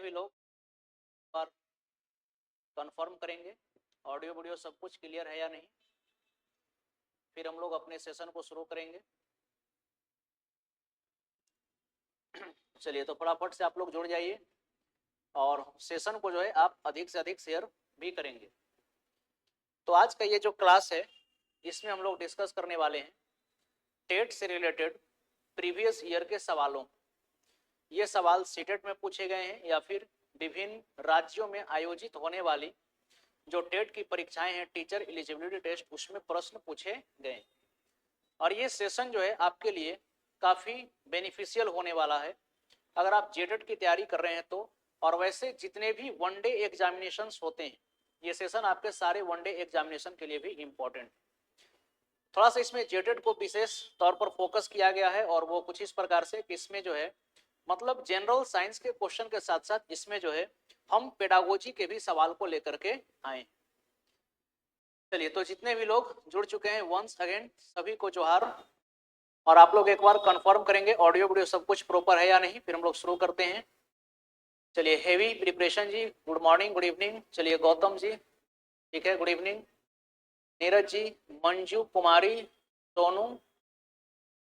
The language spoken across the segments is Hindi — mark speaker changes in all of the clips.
Speaker 1: भी लोग पर कंफर्म करेंगे ऑडियो वीडियो सब कुछ क्लियर है या नहीं, फिर हम लोग अपने सेशन को शुरू करेंगे। चलिए तो फटाफट से आप लोग जुड़ जाइए और सेशन को जो है आप अधिक से अधिक शेयर भी करेंगे। तो आज का ये जो क्लास है इसमें हम लोग डिस्कस करने वाले हैं टेट से रिलेटेड प्रीवियस ईयर के सवालों। ये सवाल सीटेट में पूछे गए हैं या फिर विभिन्न राज्यों में आयोजित होने वाली जो टेट की परीक्षाएं हैं, टीचर एलिजिबिलिटी टेस्ट, उसमें प्रश्न पूछे गए। और ये सेशन जो है आपके लिए काफी बेनिफिशियल होने वाला है अगर आप जेटेट की तैयारी कर रहे हैं तो। और वैसे जितने भी वनडे एग्जामिनेशंस होते हैं ये सेशन आपके सारे वनडे एग्जामिनेशन के लिए भी इम्पोर्टेंट। थोड़ा सा इसमें जेटेट को विशेष तौर पर फोकस किया गया है और वो कुछ इस प्रकार से कि इसमें जो है मतलब जनरल साइंस के क्वेश्चन के साथ साथ इसमें जो है हम पेडागोजी के भी सवाल को लेकर के आए। चलिए तो जितने भी लोग जुड़ चुके हैं वंस अगेन सभी को जोहार। और आप लोग एक बार कंफर्म करेंगे ऑडियो वीडियो सब कुछ प्रॉपर है या नहीं, फिर हम लोग शुरू करते हैं। चलिए हेवी प्रिपरेशन जी, गुड मॉर्निंग, गुड इवनिंग। चलिए गौतम जी ठीक है, गुड इवनिंग। नीरज जी, मंजू कुमारी, सोनू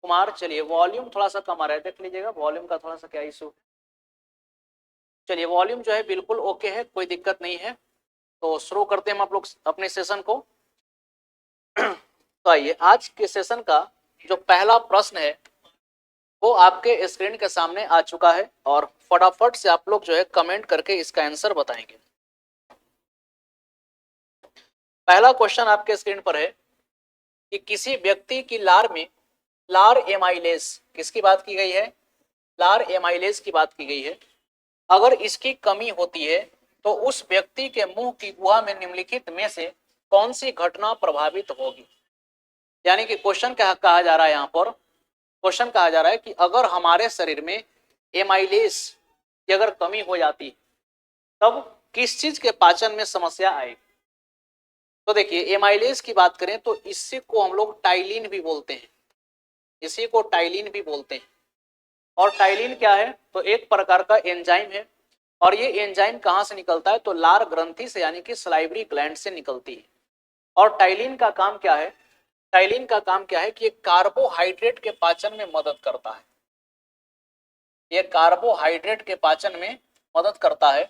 Speaker 1: कुमार। चलिए वॉल्यूम थोड़ा सा कम आ रहा है, देख लीजिएगा वॉल्यूम का थोड़ा सा क्या इशू। चलिए वॉल्यूम जो है बिल्कुल ओके है, कोई दिक्कत नहीं है। तो शुरू करते हैं हम आप लोग अपने सेशन को। तो आइए आज के सेशन का जो पहला प्रश्न है वो आपके स्क्रीन के सामने आ चुका है और फटाफट से आप लोग जो है कमेंट करके इसका आंसर बताएंगे। पहला क्वेश्चन आपके स्क्रीन पर है कि किसी व्यक्ति की लार में लार एमाइलेज, किसकी बात की गई है? लार एमाइलेज की बात की गई है। अगर इसकी कमी होती है तो उस व्यक्ति के मुंह की गुहा में निम्नलिखित में से कौन सी घटना प्रभावित होगी? यानी कि क्वेश्चन क्या कहा जा रहा है यहाँ पर? क्वेश्चन कहा जा रहा है कि अगर हमारे शरीर में एमाइलेज की अगर कमी हो जाती तब किस चीज के पाचन में समस्या आएगी? तो देखिए एमाइलेज की बात करें तो इसी को हम लोग टाइलिन भी बोलते हैं, इसी को टाइलिन भी बोलते हैं। और टाइलिन क्या है? तो एक प्रकार का एंजाइम है और ये एंजाइम कहां से निकलता है? तो लार ग्रंथि से यानी कि सलाइवरी ग्लैंड से निकलती है। और टाइलिन का काम क्या है? टाइलिन का काम क्या है कि ये कार्बोहाइड्रेट के पाचन में मदद करता है। ये कार्बोहाइड्रेट के पाचन में मदद करता है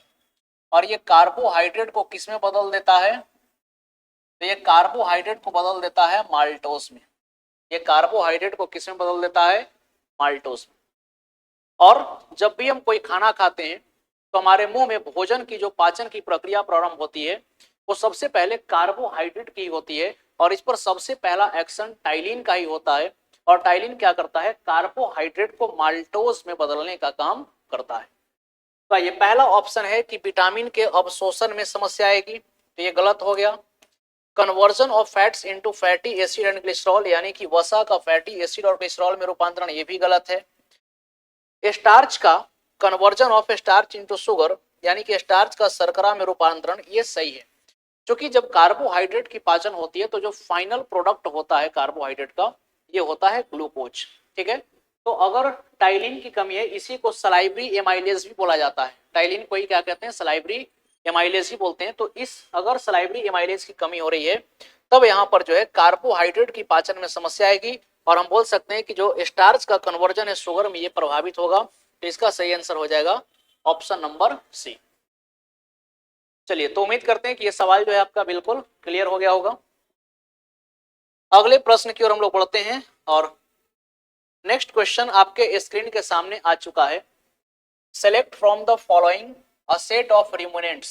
Speaker 1: और ये कार्बोहाइड्रेट को किस में बदल देता है? तो ये कार्बोहाइड्रेट को बदल देता है माल्टोस में। ये कार्बोहाइड्रेट को किस में बदल देता है? माल्टोस में। और जब भी हम कोई खाना खाते हैं तो हमारे मुंह में भोजन की जो पाचन की प्रक्रिया प्रारंभ होती है वो सबसे पहले कार्बोहाइड्रेट की होती है और इस पर सबसे पहला एक्शन टाइलिन का ही होता है। और टाइलिन क्या करता है? कार्बोहाइड्रेट को माल्टोज में बदलने का काम करता है। तो ये पहला ऑप्शन है कि विटामिन के अवशोषण में समस्या आएगी, तो ये गलत हो गया। Conversion of fats into fatty acid and glycerol, यानी कि वसा का फैटी एसिड और ग्लिसरॉल में रूपांतरण, ये भी गलत है। स्टार्च का conversion of starch into sugar, यानी कि स्टार्च का शर्करा में रूपांतरण, ये सही है। क्योंकि जब कार्बोहाइड्रेट की पाचन होती है तो जो फाइनल प्रोडक्ट होता है कार्बोहाइड्रेट का ये होता है ग्लूकोज। ठीक है, तो अगर टाइलिन की कमी है, इसी को सलाइवरी एमाइलेज भी बोला जाता है। टाइलिन को ही क्या कहते हैं? सलाइवरी एमाइलेज ही बोलते हैं। तो इस अगर सलाइवरी एमाइलेज की कमी हो रही है तब यहाँ पर जो है कार्बोहाइड्रेट की पाचन में समस्या आएगी और हम बोल सकते हैं कि जो स्टार्च का कन्वर्जन है शुगर में ये प्रभावित होगा। तो इसका सही आंसर हो जाएगा ऑप्शन नंबर सी। चलिए तो उम्मीद करते हैं कि ये सवाल जो है आपका बिल्कुल क्लियर हो गया होगा। अगले प्रश्न की ओर हम लोग बढ़ते हैं और नेक्स्ट क्वेश्चन आपके स्क्रीन के सामने आ चुका है। Select from the following a set of ruminants.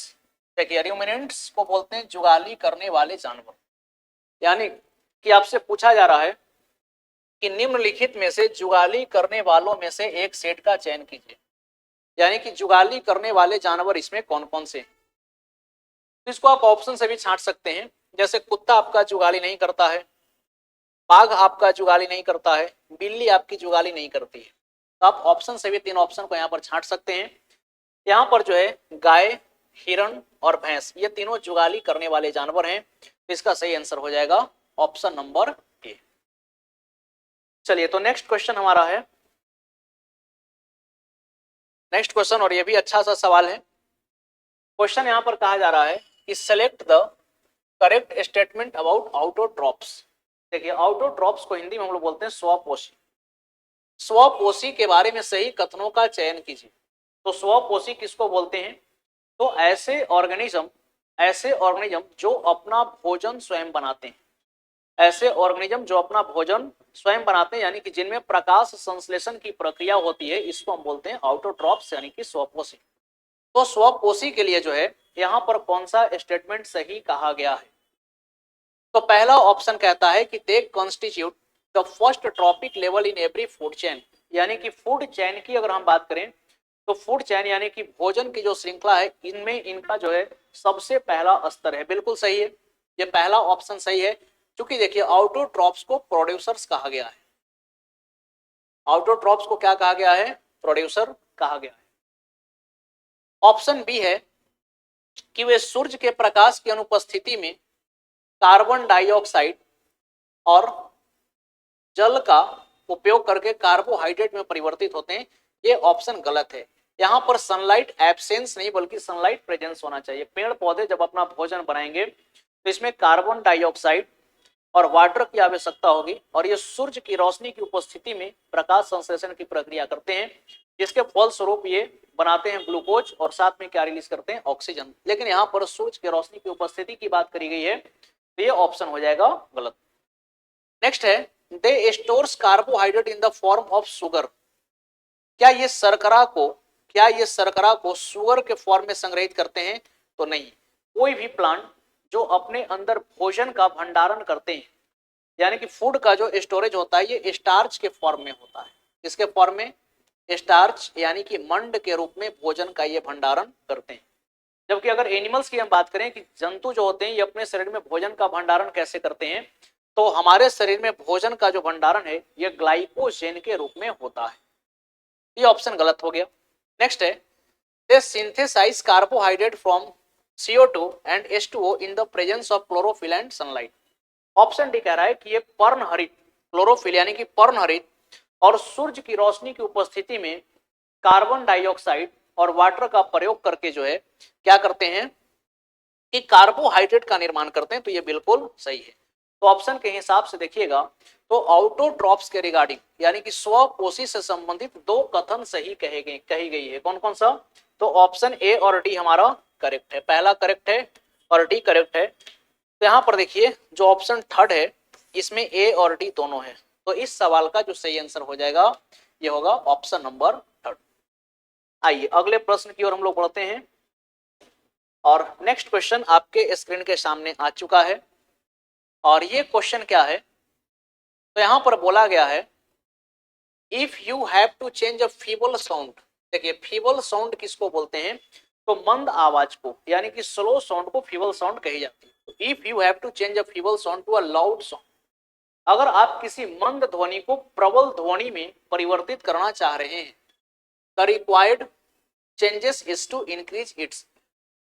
Speaker 1: देखिए रूमिनेंट्स को बोलते हैं जुगाली करने वाले जानवर। यानी कि आपसे पूछा जा रहा है कि निम्नलिखित में से जुगाली करने वालों में से एक सेट का चयन कीजिए। यानी कि जुगाली करने वाले जानवर इसमें कौन कौन से? तो इसको आप ऑप्शन से भी छांट सकते हैं। जैसे कुत्ता आपका जुगाली नहीं करता है, बाघ आपका जुगाली नहीं करता है, बिल्ली आपकी जुगाली नहीं करती है। तो आप ऑप्शन से भी तीन ऑप्शन को यहाँ पर छांट सकते हैं। यहाँ पर जो है गाय, हिरण और भैंस, ये तीनों जुगाली करने वाले जानवर हैं। तो इसका सही आंसर हो जाएगा ऑप्शन नंबर ए। चलिए तो नेक्स्ट क्वेश्चन हमारा है, नेक्स्ट क्वेश्चन, और ये भी अच्छा सा सवाल है। क्वेश्चन यहाँ पर कहा जा रहा है कि select the correct statement about autotrophs. देखिए ऑटोट्रॉप्स को हिंदी में हम लोग बोलते हैं स्वपोषी। स्वपोषी के बारे में सही कथनों का चयन कीजिए। तो स्वपोषी किसको बोलते हैं? तो ऐसे ऑर्गेनिज्म जो अपना भोजन स्वयं बनाते हैं, ऐसे ऑर्गेनिज्म जो अपना भोजन स्वयं बनाते हैं, यानी कि जिनमें प्रकाश संश्लेषण की प्रक्रिया होती है, इसको हम बोलते हैं ऑटोट्रॉप्स यानी कि स्वपोषी। तो स्वपोषी के लिए जो है यहाँ पर कौन सा स्टेटमेंट सही कहा गया है? तो पहला ऑप्शन कहता है कि they constitute the first trophic level in every food chain, यानी कि फूड चेन की अगर हम बात करें तो फूड चेन यानी कि भोजन की जो श्रृंखला है, इनमें इनका जो है सबसे पहला स्तर है। बिल्कुल सही है, ये पहला ऑप्शन सही है, क्योंकि देखिए ऑटोट्रॉप्स को प्रोड्यूसर्स कहा गया है। ऑटोट्रॉप्स को क्या कहा गया है? प्रोड्यूसर कहा गया है। ऑप्शन बी है कि वे सूर्य के प्रकाश की अनुपस्थिति में कार्बन डाइऑक्साइड और जल का उपयोग करके कार्बोहाइड्रेट में परिवर्तित होते हैं। ये ऑप्शन गलत है। यहाँ पर सनलाइट एब्सेंस नहीं बल्कि सनलाइट प्रेजेंस होना चाहिए। पेड़ पौधे जब अपना भोजन बनाएंगे तो इसमें कार्बन डाइऑक्साइड और वाटर की आवश्यकता होगी, और ये सूर्य की रोशनी की उपस्थिति में प्रकाश संश्लेषण की प्रक्रिया करते हैं, जिसके फलस्वरूप ये बनाते हैं ग्लूकोज और साथ में क्या रिलीज करते हैं? ऑक्सीजन। लेकिन यहाँ पर सूर्य की रोशनी की उपस्थिति की बात करी गई है, तो ये ऑप्शन हो जाएगा गलत। नेक्स्ट है they stores carbohydrate in the form of sugar. क्या ये शर्करा को शुगर के फॉर्म में संग्रहित करते हैं? तो नहीं। कोई भी प्लांट जो अपने अंदर भोजन का भंडारण करते हैं, यानी कि फूड का जो स्टोरेज होता है, ये स्टार्च के फॉर्म में होता है। इसके फॉर्म में स्टार्च यानी कि मंड के रूप में भोजन का ये भंडारण करते हैं। जबकि अगर एनिमल्स की हम बात करें कि जंतु जो होते हैं ये अपने शरीर में भोजन का भंडारण कैसे करते हैं, तो हमारे शरीर में भोजन का जो भंडारण है ये ग्लाइकोजेन के रूप में होता है। ये ऑप्शन गलत हो गया। नेक्स्ट है they synthesise carbohydrate from CO2 and H2O in the presence of chlorophyll and sunlight. Option D कह रहा है कि ये पर्णहरित, क्लोरोफिल यानी कि पर्णहरित और सूर्य की रोशनी की उपस्थिति में कार्बन डाइऑक्साइड और वाटर का प्रयोग करके जो है क्या करते हैं कि कार्बोहाइड्रेट का निर्माण करते हैं। तो ये बिल्कुल सही है। तो ऑप्शन के हिसाब से देखिएगा तो ऑटोट्रॉप्स के रिगार्डिंग यानी कि स्वपोषी से संबंधित दो कथन सही कही गई है। कौन कौन सा? तो ऑप्शन ए और डी हमारा करेक्ट है, पहला करेक्ट है और डी करेक्ट है। तो यहाँ पर देखिए जो ऑप्शन थर्ड है इसमें ए और डी दोनों है। तो इस सवाल का जो सही आंसर हो जाएगा ये होगा ऑप्शन नंबर थर्ड। आइए अगले प्रश्न की ओर हम लोग बढ़ते हैं, और नेक्स्ट क्वेश्चन आपके स्क्रीन के सामने आ चुका है। और ये क्वेश्चन क्या है? तो यहां पर बोला गया है if you have to change a feeble sound. देखिए फीबल साउंड किसको बोलते हैं? तो मंद आवाज को, यानी कि स्लो साउंड को फीबल साउंड कही जाती है। तो if you have to change a feeble sound to a loud sound, अगर आप किसी मंद ध्वनि को प्रबल ध्वनि में परिवर्तित करना चाह रहे हैं, the required changes is to increase its.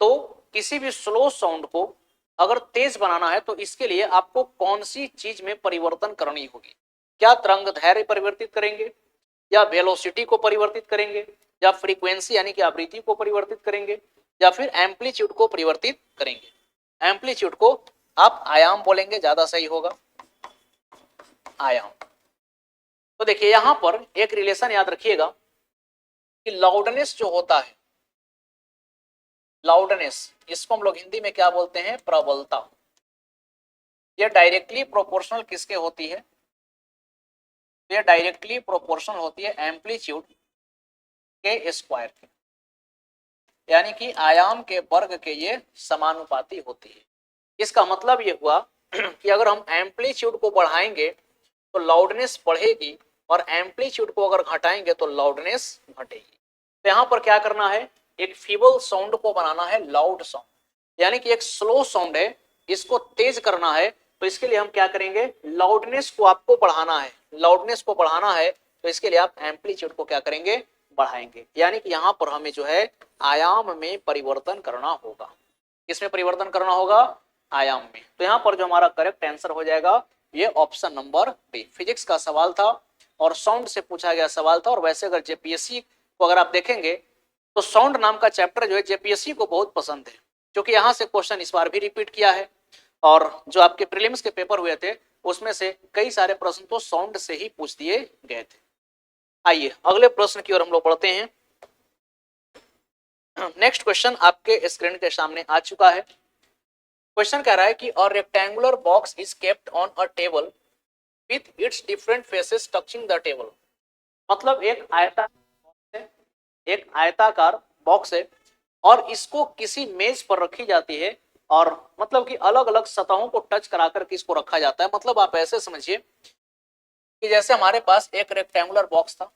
Speaker 1: तो किसी भी स्लो साउंड को अगर तेज बनाना है तो इसके लिए आपको कौन सी चीज में परिवर्तन करनी होगी? क्या तरंग धैर्य परिवर्तित करेंगे, या वेलोसिटी को परिवर्तित करेंगे, या फ्रीक्वेंसी यानी कि आवृत्ति को परिवर्तित करेंगे, या फिर एम्पलीट्यूड को परिवर्तित करेंगे? एम्पलीट्यूड को आप आयाम बोलेंगे, ज्यादा सही होगा, आयाम। तो देखिए यहां पर एक रिलेशन याद रखिएगा कि लाउडनेस जो होता है, लाउडनेस इसको हम लोग हिंदी में क्या बोलते हैं? प्रबलता। ये डायरेक्टली प्रोपोर्शनल किसके होती है? ये डायरेक्टली प्रोपोर्शनल होती है एम्पलीट्यूड के स्क्वायर के, यानी कि आयाम के वर्ग के ये समानुपाती होती है। इसका मतलब ये हुआ कि अगर हम एम्पलीट्यूड को बढ़ाएंगे तो लाउडनेस बढ़ेगी, और एम्पलीट्यूड को अगर घटाएंगे तो लाउडनेस घटेगी। तो यहाँ पर क्या करना है? एक फीबल साउंड को बनाना है लाउड साउंड, यानी कि एक स्लो साउंड है इसको तेज करना है। तो इसके लिए हम क्या करेंगे? लाउडनेस को आपको बढ़ाना है, लाउडनेस को बढ़ाना है तो इसके लिए आप एम्पलीट्यूड को क्या करेंगे? बढ़ाएंगे। यानी कि यहाँ पर हमें जो है आयाम में परिवर्तन करना होगा। किसमें परिवर्तन करना होगा? आयाम में। तो यहाँ पर जो हमारा करेक्ट आंसर हो जाएगा ये ऑप्शन नंबर बी। फिजिक्स का सवाल था और साउंड से पूछा गया सवाल था, और वैसे अगर जेपीएससी को अगर आप देखेंगे तो साउंड नाम का चैप्टर जो है जेपीएससी को बहुत पसंद है, क्योंकि यहाँ से क्वेश्चन इस बार भी रिपीट किया है और जो आपके प्रीलिम्स के पेपर हुए थे उसमें से कई सारे प्रश्न तो साउंड से ही पूछ दिए गए थे। आइए अगले प्रश्न की ओर हम लोग बढ़ते हैं। नेक्स्ट क्वेश्चन आपके स्क्रीन के सामने आ चुका है। क्वेश्चन कह रहा है कि a rectangular box is kept on a table with its different phases touching the table. मतलब एक आयताकार बॉक्स है और इसको किसी मेज पर रखी जाती है और मतलब कि अलग अलग सतहों को टच कराकर के इसको रखा जाता है। मतलब आप ऐसे समझिए कि जैसे हमारे पास एक रेक्टेंगुलर बॉक्स था,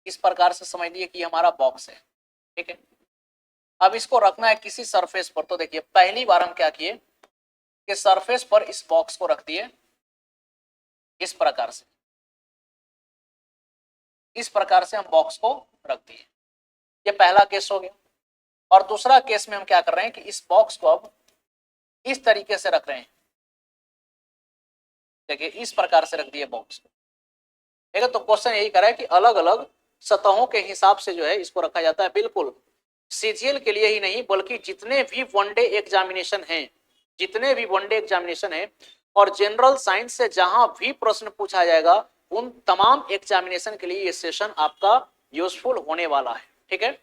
Speaker 1: इस प्रकार से समझिए कि हमारा बॉक्स है, ठीक है। अब इसको रखना है किसी सरफेस पर, तो देखिए पहली बार हम क्या किए कि सरफेस पर इस बॉक्स को रख दिए इस प्रकार से, इस प्रकार से हम बॉक्स को रख दिए। ये पहला केस हो गया। और दूसरा केस में हम क्या कर रहे हैं कि इस बॉक्स को अब इस तरीके से रख रहे हैं, देखिए इस प्रकार से रख दिए बॉक्स को, ठीक है। तो क्वेश्चन यही कर रहा है कि अलग अलग सतहों के हिसाब से जो है इसको रखा जाता है। बिल्कुल सीजीएल के लिए ही नहीं बल्कि जितने भी वनडे एग्जामिनेशन हैं, जितने भी वनडे एग्जामिनेशन है और जनरल साइंस से जहां भी प्रश्न पूछा जाएगा उन तमाम एग्जामिनेशन के लिए ये सेशन आपका यूजफुल होने वाला है, ठीक है।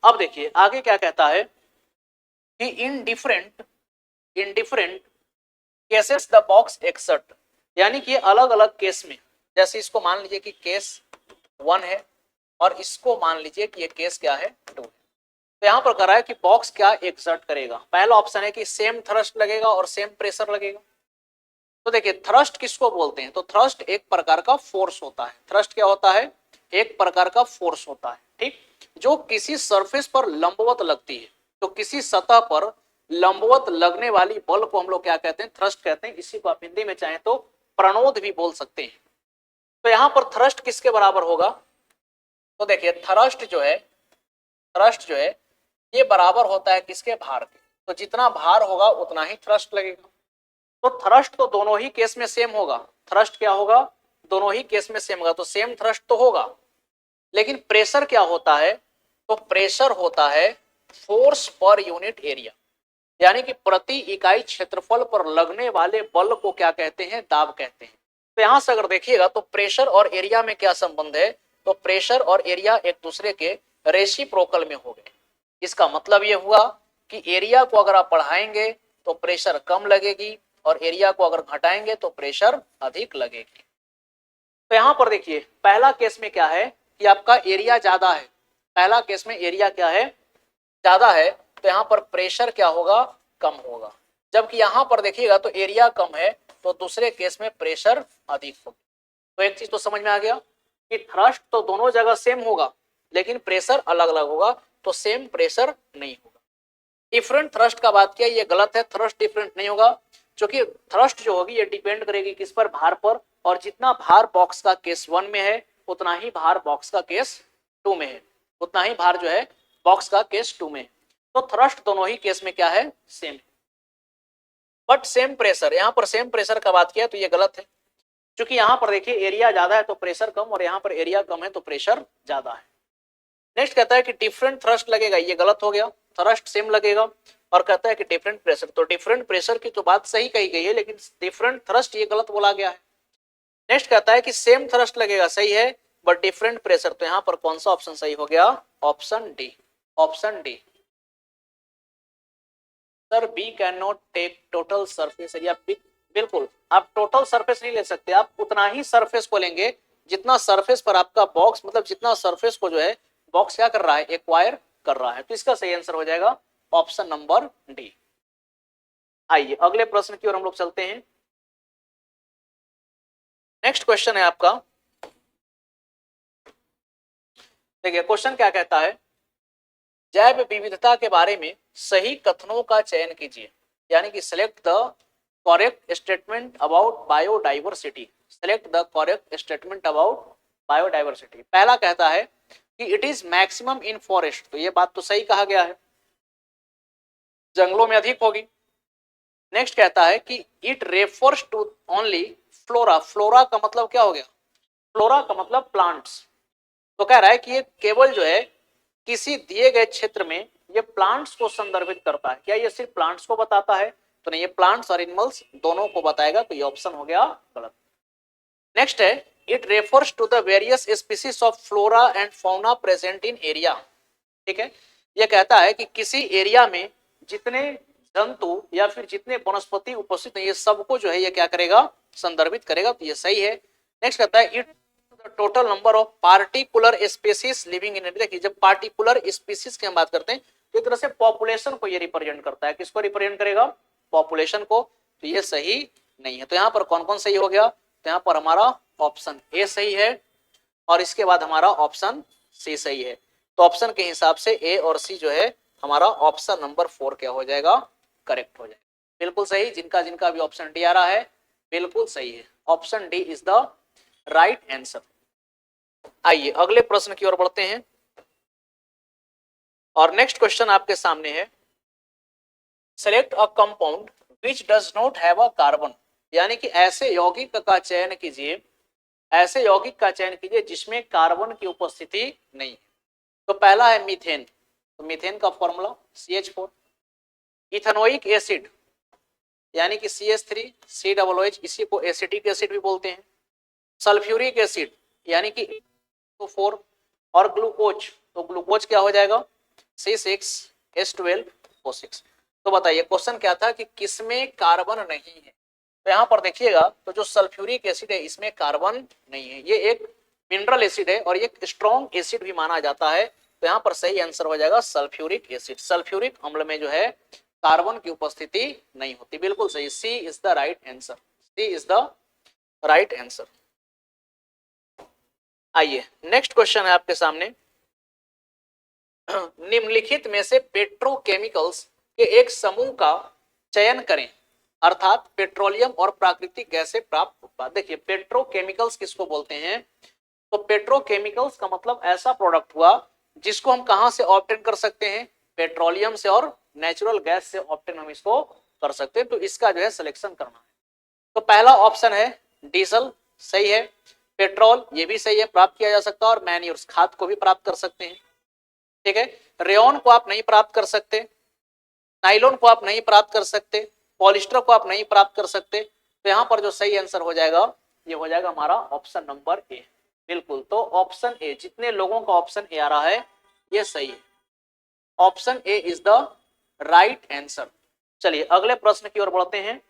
Speaker 1: अब देखिए आगे क्या कहता है कि in different cases the box exert, यानी कि अलग अलग केस में, जैसे इसको मान लीजिए कि केस 1 है और इसको मान लीजिए कि ये केस क्या है 2 है। तो यहां पर कर रहा है कि बॉक्स क्या एक्सर्ट करेगा। पहला ऑप्शन है कि सेम थ्रस्ट लगेगा और सेम प्रेशर लगेगा। तो देखिए थ्रस्ट किसको बोलते हैं, तो थ्रस्ट एक प्रकार का फोर्स होता है। थ्रस्ट क्या होता है, एक प्रकार का फोर्स होता है, ठीक, जो किसी सरफेस पर लंबवत लगती है। तो किसी सतह पर लंबवत लगने वाली बल को हम लोग क्या कहते हैं, थ्रस्ट कहते हैं। इसी को आप हिंदी में चाहें तो प्रणोद भी बोल सकते हैं। तो यहां पर थ्रस्ट किसके बराबर होगा, तो देखिए थ्रस्ट जो है ये बराबर होता है किसके, भार के। तो जितना भार होगा उतना ही थ्रस्ट लगेगा। तो थ्रस्ट तो दोनों ही केस में सेम होगा। थ्रस्ट क्या होगा, दोनों ही केस में सेम होगा, तो सेम थ्रस्ट तो होगा। लेकिन प्रेशर क्या होता है, तो प्रेशर होता है फोर्स पर यूनिट एरिया, यानी कि प्रति इकाई क्षेत्रफल पर लगने वाले बल को क्या कहते हैं, दाब कहते हैं। तो यहां से अगर देखिएगा तो प्रेशर और एरिया में क्या संबंध है, तो प्रेशर और एरिया एक दूसरे के रेसिप्रोकल में हो गए। इसका मतलब यह हुआ कि एरिया को अगर आप बढ़ाएंगे तो प्रेशर कम लगेगी और एरिया को अगर घटाएंगे तो प्रेशर अधिक लगेगी। तो यहां पर देखिए पहला केस में क्या है कि आपका एरिया ज्यादा है, पहला केस में एरिया क्या है, ज्यादा है, तो यहां पर प्रेशर क्या होगा, कम होगा। जबकि यहां पर देखिएगा तो एरिया कम है तो दूसरे केस में प्रेशर अधिक होगा। तो एक चीज तो समझ में आ गया कि थ्रस्ट तो दोनों जगह सेम होगा लेकिन प्रेशर अलग अलग होगा, तो सेम प्रेशर नहीं होगा। डिफरेंट थ्रस्ट का बात किया, ये गलत है, थ्रस्ट डिफरेंट नहीं होगा, क्योंकि थ्रस्ट जो होगी ये डिपेंड करेगी किस पर, भार पर। और जितना भार बॉक्स का केस 1 में है उतना ही भार बॉक्स का केस 2 में है, उतना ही भार जो है बॉक्स का केस 2 में है। तो थ्रस्ट दोनों ही केस में क्या है, सेम है। बट सेम प्रेशर, यहां पर सेम प्रेशर का बात किया तो ये गलत है, क्योंकि यहां पर देखिए एरिया ज्यादा है तो प्रेशर कम और यहां पर एरिया कम है तो प्रेशर ज्यादा है। नेक्स्ट कहता है कि डिफरेंट थ्रस्ट लगेगा, ये गलत हो गया, थ्रस्ट सेम लगेगा। और कहता है कि डिफरेंट प्रेशर, तो डिफरेंट प्रेशर की तो बात सही कही गई है लेकिन डिफरेंट थ्रस्ट ये गलत बोला गया है। नेक्स्ट कहता है कि सेम थ्रस्ट लगेगा, सही है, बट डिफरेंट प्रेशर, तो यहां पर कौन सा ऑप्शन सही हो गया, option D, option D. Sir B can not take total surface area, बिल्कुल आप टोटल सरफेस नहीं ले सकते, आप उतना ही सरफेस को लेंगे जितना सरफेस पर आपका बॉक्स, मतलब जितना सरफेस को जो है बॉक्स क्या कर रहा है, एक्वायर कर रहा है। तो इसका सही आंसर हो जाएगा ऑप्शन नंबर डी। आइए अगले प्रश्न की ओर हम लोग चलते हैं। नेक्स्ट क्वेश्चन है आपका, देखिए क्वेश्चन क्या कहता है, जैव विविधता के बारे में सही कथनों का चयन कीजिए, यानी कि select the correct statement about biodiversity, select the correct statement about biodiversity. पहला कहता है कि it is maximum in forest, तो ये बात तो सही कहा गया है, जंगलों में अधिक होगी। नेक्स्ट कहता है कि it refers to only flora, flora का मतलब क्या हो गया, फ्लोरा का मतलब प्लांट्स, तो कह रहा है कि ये केवल जो है किसी दिए गए क्षेत्र में ये प्लांट्स को संदर्भित करता है। क्या ये सिर्फ प्लांट्स को बताता है? तो नहीं, ये प्लांट्स और एनिमल्स दोनों को बताएगा, तो ये ऑप्शन हो गया गलत। नेक्स्ट है, it refers to the various species of flora and fauna present in area. ठीक है, ये कहता है कि किसी एरिया में जितने जंतु या फिर जितने वनस्पति उपस्थित हैं, ये सबको जो है ये क्या करेगा, संदर्भित करेगा, तो ये सही है। नेक्स्ट कहता है it total number of particular species living in India. देखिए, जब पार्टिकुलर स्पीसीज की हम बात करते हैं तो एक तरह से पॉपुलेशन को ये रिप्रेजेंट करता है। किसको रिप्रेजेंट करेगा? पॉपुलेशन को। तो ये सही नहीं है। तो यहाँ पर कौन कौन सही हो गया? तो यहाँ पर हमारा ऑप्शन ए सही है और इसके बाद हमारा ऑप्शन सी सही है। तो ऑप्शन के हिसाब से ए और सी जो है हमारा ऑप्शन नंबर 4 क्या हो जाएगा, करेक्ट हो जाएगा। बिल्कुल सही, जिनका जिनका भी ऑप्शन डी आ रहा है बिल्कुल सही है। Option D is the right answer. आइए अगले प्रश्न की ओर बढ़ते हैं और नेक्स्ट क्वेश्चन आपके सामने है, select a compound which does not have a carbon. यानी कि ऐसे यौगिक का चयन कीजिए, ऐसे यौगिक का चयन कीजिए जिसमें कार्बन की उपस्थिति नहीं है। तो पहला है मीथेन। तो मीथेन का फॉर्मूला CH4। इथेनोइक एसिड यानी कि CH3COOH, इसी को एसिटिक एसिड भी बोलते हैं। सल्फ्यूरिक एसिड यानी कि CH4 और ग्लूकोज, तो ग्लूकोज क्या हो जाएगा, C6H12O6। तो बताइए क्वेश्चन क्या था कि किसमें कार्बन नहीं है। तो यहाँ पर देखिएगा, तो जो सल्फ्यूरिक एसिड है इसमें कार्बन नहीं है। ये एक मिनरल एसिड है और ये स्ट्रॉन्ग एसिड भी माना जाता है। तो यहाँ पर सही आंसर हो जाएगा सल्फ्यूरिक एसिड। सल्फ्यूरिक अम्ल में जो है कार्बन की उपस्थिति नहीं होती। बिल्कुल सही, C is the right answer. C is the right answer. आइए नेक्स्ट क्वेश्चन है आपके सामने, निम्नलिखित में से पेट्रोकेमिकल्स के एक समूह का चयन करें, अर्थात पेट्रोलियम और प्राकृतिक गैस से प्राप्त उत्पाद। देखिए पेट्रोकेमिकल्स किसको बोलते हैं? तो पेट्रोकेमिकल्स का मतलब ऐसा प्रोडक्ट हुआ जिसको हम कहां से ऑब्टेन कर सकते हैं, पेट्रोलियम से और नेचुरल गैस से ऑब्टेन हम इसको कर सकते हैं। तो इसका जो है सिलेक्शन करना है। तो पहला ऑप्शन है डीजल, सही है। पेट्रोल ये भी सही है, प्राप्त किया जा सकता है। और मैन्यूर्स, खाद को भी प्राप्त कर सकते हैं। ठीक है, रेयन को आप नहीं प्राप्त कर सकते, नाइलॉन को आप नहीं प्राप्त कर सकते, पॉलिस्टर को आप नहीं प्राप्त कर सकते। तो यहां पर जो सही आंसर हो जाएगा ये हो जाएगा हमारा ऑप्शन नंबर ए। बिल्कुल, तो ऑप्शन ए, जितने लोगों का ऑप्शन ए आ रहा है ये सही है। Option A is the right answer. चलिए अगले प्रश्न की ओर बढ़ते हैं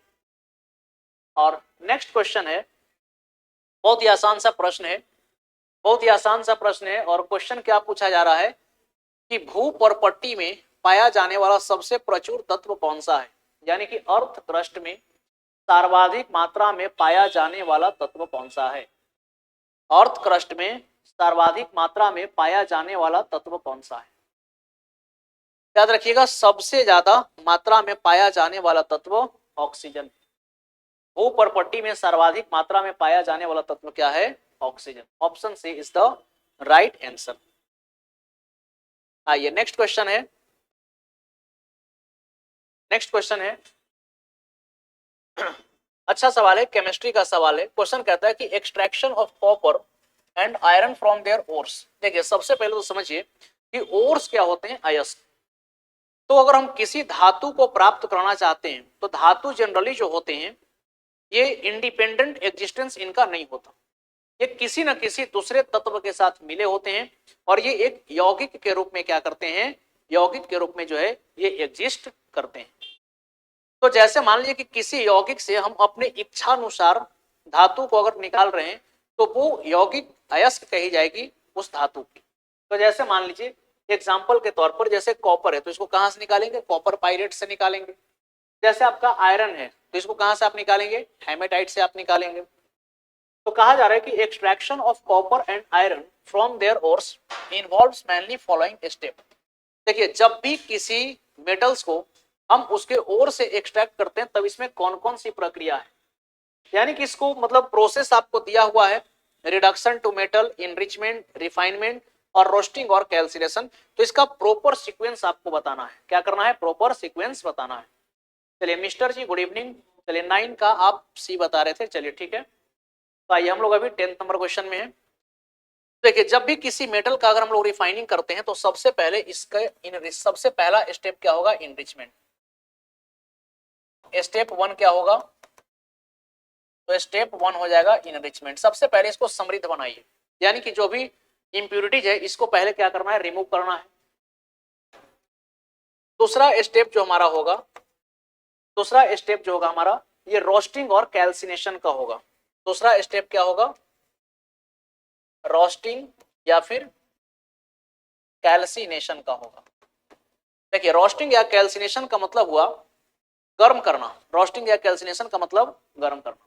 Speaker 1: और नेक्स्ट क्वेश्चन है, बहुत ही आसान सा प्रश्न है, बहुत ही आसान सा प्रश्न है। और क्वेश्चन क्या पूछा जा रहा है कि भूपर्पट्टी में पाया जाने वाला सबसे प्रचुर तत्व कौन सा है। यानी कि अर्थ क्रस्ट में सर्वाधिक मात्रा में पाया जाने वाला तत्व कौन सा है। अर्थ क्रस्ट में सर्वाधिक मात्रा में पाया जाने वाला तत्व कौन सा है। याद रखिएगा, सबसे ज्यादा मात्रा में पाया जाने वाला तत्व ऑक्सीजन। भूपर्पट्टी में सर्वाधिक मात्रा में पाया जाने वाला तत्व क्या है, oxygen. Option C is the right answer. आइए नेक्स्ट क्वेश्चन है, नेक्स्ट क्वेश्चन है अच्छा सवाल है, केमिस्ट्री का सवाल है। क्वेश्चन कहता है कि extraction of copper and iron from their ores. देखिए सबसे पहले तो समझिए कि ओर्स क्या होते हैं, अयस्क। तो अगर हम किसी धातु को प्राप्त करना चाहते हैं तो धातु जनरली जो होते हैं ये इंडिपेंडेंट एग्जिस्टेंस इनका नहीं होता, ये किसी न किसी दूसरे तत्व के साथ मिले होते हैं और ये एक यौगिक के रूप में क्या करते हैं, यौगिक के रूप में जो है ये एग्जिस्ट करते हैं। तो जैसे मान लीजिए कि किसी यौगिक से हम अपने इच्छानुसार धातु को अगर निकाल रहे हैं तो वो यौगिक अयस्क कही जाएगी उस धातु की। तो जैसे मान लीजिए एग्जाम्पल के तौर पर जैसे कॉपर है तो इसको कहां से निकालेंगे, कॉपर पाइरेट से निकालेंगे। जैसे आपका आयरन है तो इसको कहां से आप निकालेंगे, हेमेटाइट से आप निकालेंगे। तो कहा जा रहा है कि extraction of copper and iron from their ores involves mainly following step. देखिए जब भी किसी मेटल्स को हम उसके ओर से एक्सट्रैक्ट करते हैं तब इसमें कौन कौन सी प्रक्रिया है, यानी कि इसको मतलब प्रोसेस आपको दिया हुआ है, reduction to metal, enrichment, refinement और रोस्टिंग और कैल्सिनेशन। तो इसका प्रॉपर सीक्वेंस आपको बताना है। क्या करना है, प्रॉपर सीक्वेंस बताना है। चलिए मिस्टर जी गुड इवनिंग। चलिए 9 का आप सी बता रहे थे, चलिए ठीक है। तो आइए हम लोग अभी 10th नंबर क्वेश्चन में है। देखिए जब भी किसी मेटल का अगर हम लोग रिफाइनिंग करते हैं तो सबसे पहले इसका सबसे पहला स्टेप क्या होगा, इनरिचमेंट। स्टेप 1 क्या होगा, तो स्टेप 1 हो जाएगा इनरिचमेंट। सबसे पहले इसको समृद्ध बनाइए, यानी कि जो भी इंप्यूरिटीज है इसको पहले क्या करना है, रिमूव करना है। दूसरा स्टेप जो हमारा होगा, दूसरा स्टेप जो होगा हमारा, ये रोस्टिंग और कैल्सिनेशन का होगा। दूसरा स्टेप क्या होगा, रोस्टिंग या फिर कैल्सिनेशन का होगा। देखिए रोस्टिंग या कैल्सिनेशन का मतलब हुआ गर्म करना, रोस्टिंग या कैल्सिनेशन का मतलब गर्म करना।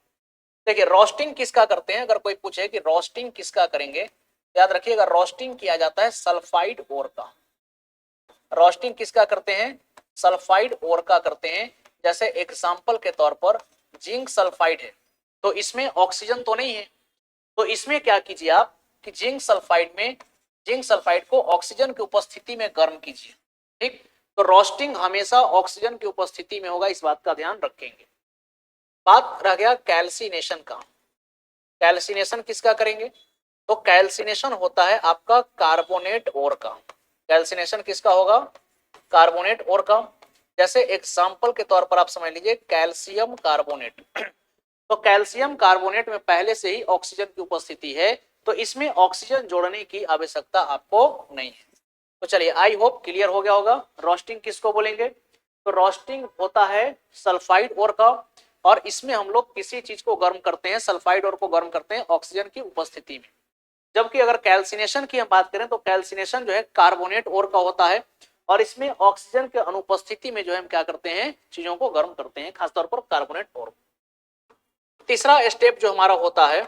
Speaker 1: देखिए रोस्टिंग किसका करते हैं, अगर कोई पूछे कि रोस्टिंग किसका करेंगे, याद रखिएगा रोस्टिंग किया जाता है सल्फाइड ओर का। रोस्टिंग किसका करते हैं, सल्फाइड ओर का करते हैं। जैसे एग्जांपल के तौर पर जिंक सल्फाइड है, तो इसमें ऑक्सीजन तो नहीं है, तो इसमें क्या कीजिए आप कि जिंक सल्फाइड को ऑक्सीजन की उपस्थिति में गर्म कीजिए। ठीक, तो रोस्टिंग हमेशा ऑक्सीजन की उपस्थिति में होगा, इस बात का ध्यान रखेंगे। बात रह गया कैल्सिनेशन का। कैल्सिनेशन किसका करेंगे, तो कैल्सिनेशन होता है आपका कार्बोनेट ओर का। कैल्सिनेशन किसका होगा, कार्बोनेट ओर का। जैसे एग्जांपल के तौर पर आप समझ लीजिए कैल्शियम कार्बोनेट। तो कैल्शियम कार्बोनेट में पहले से ही ऑक्सीजन की उपस्थिति है, तो इसमें ऑक्सीजन जोड़ने की आवश्यकता आपको नहीं है। तो चलिए आई होप क्लियर हो गया होगा। रोस्टिंग किसको बोलेंगे, तो रोस्टिंग होता है सल्फाइड ओर का, और इसमें हम लोग किसी चीज को गर्म करते हैं, सल्फाइड ओर को गर्म करते हैं ऑक्सीजन की उपस्थिति में। जबकि अगर कैल्सिनेशन की हम बात करें तो कैल्सिनेशन जो है कार्बोनेट ओर का होता है, और इसमें ऑक्सीजन के अनुपस्थिति में जो है हम क्या करते हैं, चीजों को गर्म करते हैं, खासतौर पर कार्बोनेट ओर। तीसरा स्टेप जो हमारा होता है,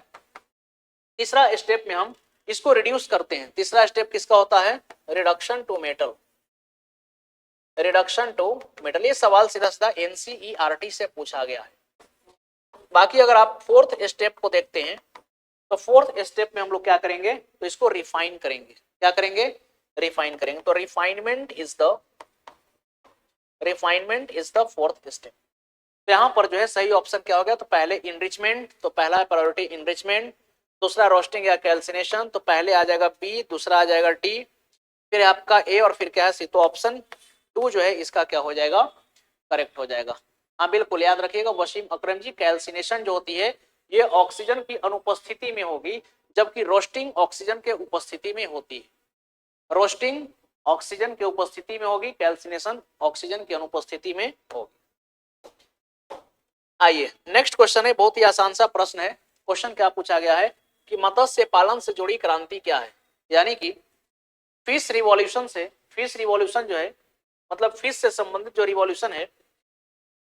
Speaker 1: तीसरा स्टेप में हम इसको रिड्यूस करते हैं। तीसरा स्टेप किसका होता है, reduction to metal. Reduction to metal, ये सवाल सीधा सीधा एनसीईआरटी से पूछा गया है। बाकी अगर आप फोर्थ स्टेप को देखते हैं, तो फोर्थ स्टेप में हम लोग क्या करेंगे, तो इसको रिफाइन करेंगे। क्या करेंगे, रिफाइन करेंगे। तो refinement is the fourth step. तो यहां पर जो है सही ऑप्शन क्या हो गया, तो पहले इनरिचमेंट, तो पहला प्रायोरिटी इनरिचमेंट। दूसरा रोस्टिंग या कैल्सिनेशन, तो पहले आ जाएगा बी, दूसरा आ जाएगा डी, फिर आपका ए, और फिर क्या है सी। तो ऑप्शन 2 जो है इसका क्या हो जाएगा, करेक्ट हो जाएगा। हाँ बिल्कुल याद रखिएगा वसीम अकरम जी, कैल्सिनेशन जो होती है ये ऑक्सीजन की अनुपस्थिति में होगी, जबकि रोस्टिंग ऑक्सीजन के उपस्थिति में होती है। रोस्टिंग ऑक्सीजन के उपस्थिति में होगी, कैल्सिनेशन ऑक्सीजन की अनुपस्थिति में होगी। आइए नेक्स्ट क्वेश्चन है, बहुत ही आसान सा प्रश्न है। क्वेश्चन क्या पूछा गया है कि मत्स्य पालन से जुड़ी क्रांति क्या है, यानी कि फिश रिवॉल्यूशन जो है, मतलब फिश से संबंधित जो रिवॉल्यूशन है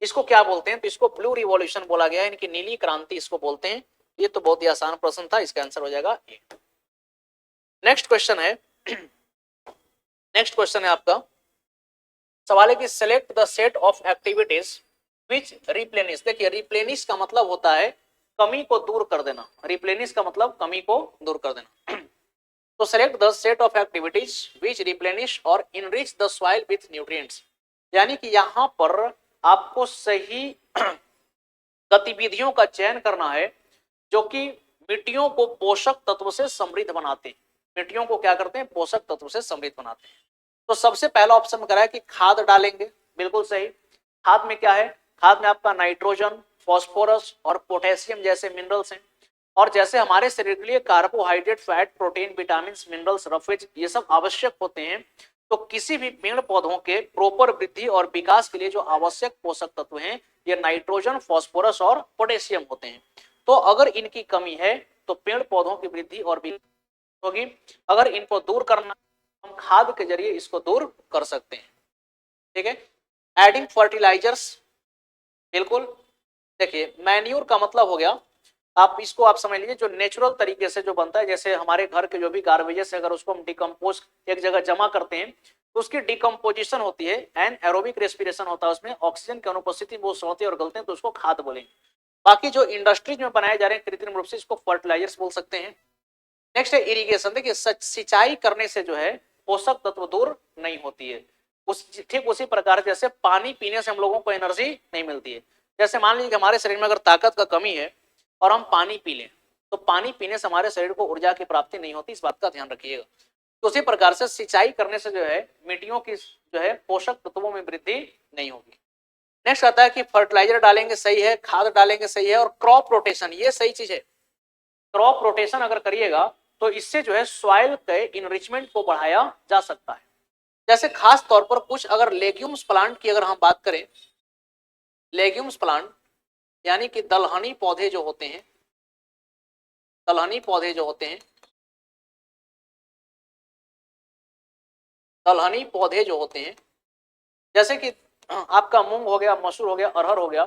Speaker 1: इसको क्या बोलते हैं, तो इसको ब्लू रिवॉल्यूशन बोला गया है, यानी कि नीली क्रांति इसको बोलते हैं। ये तो बहुत ही आसान प्रश्न था, इसका आंसर हो जाएगा ए। नेक्स्ट क्वेश्चन है, नेक्स्ट क्वेश्चन है आपका, सवाल है कि select the set of activities which replenish. देखिए रिप्लेनिश का मतलब होता है कमी को दूर कर देना, रिप्लेनिश का मतलब कमी को दूर कर देना। तो select the set of activities which replenish और enrich the soil with nutrients, यानी कि यहां पर आपको सही गतिविधियों का चयन करना है जो कि मिट्टियों को पोषक तत्व से समृद्ध बनाते हैं। मिट्टियों को क्या करते हैं, पोषक तत्व से समृद्ध बनाते हैं। तो सबसे पहला ऑप्शन करा है कि खाद डालेंगे, बिल्कुल सही। खाद में क्या है, खाद में आपका नाइट्रोजन, फास्फोरस और पोटेशियम जैसे मिनरल्स हैं, और जैसे हमारे शरीर के लिए carbohydrate, fat, protein, vitamin, minerals, roughage ये सब आवश्यक होते हैं, तो किसी भी पेड़ पौधों के प्रॉपर वृद्धि और विकास के लिए जो आवश्यक पोषक तत्व हैं ये नाइट्रोजन, फास्फोरस और पोटेशियम होते हैं। तो अगर इनकी कमी है तो पेड़ पौधों की वृद्धि और विकास होगी। अगर इनको दूर करना, हम खाद के जरिए इसको दूर कर सकते हैं। ठीक है, एडिंग फर्टिलाइजर्स, बिल्कुल। देखिए मैन्यूर का मतलब हो गया, आप इसको आप समझ लीजिए जो नेचुरल तरीके से जो बनता है, जैसे हमारे घर के जो भी गार्बेजेस है अगर उसको हम डिकम्पोज एक जगह जमा करते हैं तो उसकी डिकम्पोजिशन होती है, एंड एरोबिक रेस्पिरेशन होता है, उसमें ऑक्सीजन की अनुपस्थिति वो सोते और गलते हैं, तो उसको खाद बोलेंगे। बाकी जो इंडस्ट्रीज में बनाए जा रहे हैं कृत्रिम रूप से, इसको फर्टिलाइजर्स बोल सकते हैं। नेक्स्ट है इरिगेशन। देखिए सिंचाई करने से जो है पोषक तत्व दूर नहीं होती है, ठीक उसी प्रकार जैसे पानी पीने से हम लोगों को एनर्जी नहीं मिलती है। जैसे मान लीजिए हमारे शरीर में अगर ताकत का कमी है और हम पानी पी लें तो पानी पीने से हमारे शरीर को ऊर्जा की प्राप्ति नहीं होती, इस बात का ध्यान रखिएगा। तो उसी प्रकार से सिंचाई करने से जो है मिट्टियों की जो है पोषक तत्वों में वृद्धि नहीं होगी। नेक्स्ट आता है कि फर्टिलाइजर डालेंगे सही है, खाद डालेंगे सही है, और क्रॉप रोटेशन ये सही चीज है। क्रॉप रोटेशन अगर करिएगा तो इससे जो है सॉइल के इनरिचमेंट को बढ़ाया जा सकता है। जैसे खास तौर पर कुछ अगर लेग्यूम्स प्लांट की अगर हम बात करें, लेग्यूम्स प्लांट यानी कि दलहनी पौधे जो होते हैं, दलहनी पौधे जो होते हैं, दलहनी पौधे जो होते हैं, जैसे कि आपका मूंग हो गया, मसूर हो गया, अरहर हो गया,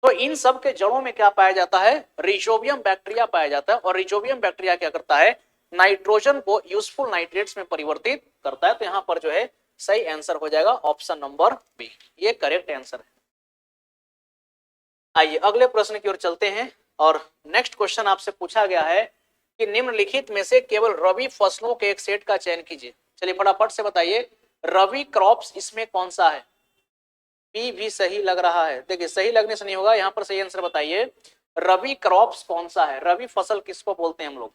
Speaker 1: तो इन सब के जड़ों में क्या पाया जाता है, रिजोबियम बैक्टीरिया पाया जाता है। और रिजोबियम बैक्टीरिया क्या करता है, नाइट्रोजन को यूजफुल नाइट्रेट्स में परिवर्तित करता है। तो यहां पर जो है सही आंसर हो जाएगा ऑप्शन नंबर बी, ये करेक्ट आंसर है। आइए अगले प्रश्न की ओर चलते हैं। और नेक्स्ट क्वेश्चन आपसे पूछा गया है कि निम्नलिखित में से केवल रबी फसलों के एक सेट का चयन कीजिए। चलिए फटाफट से बताइए, रबी क्रॉप्स इसमें कौन सा है। बी भी सही लग रहा है। देखिए सही लगने से नहीं होगा, यहां पर सही आंसर बताइए, रबी क्रॉप्स कौन सा है, रबी फसल किसको बोलते हैं हम लोग।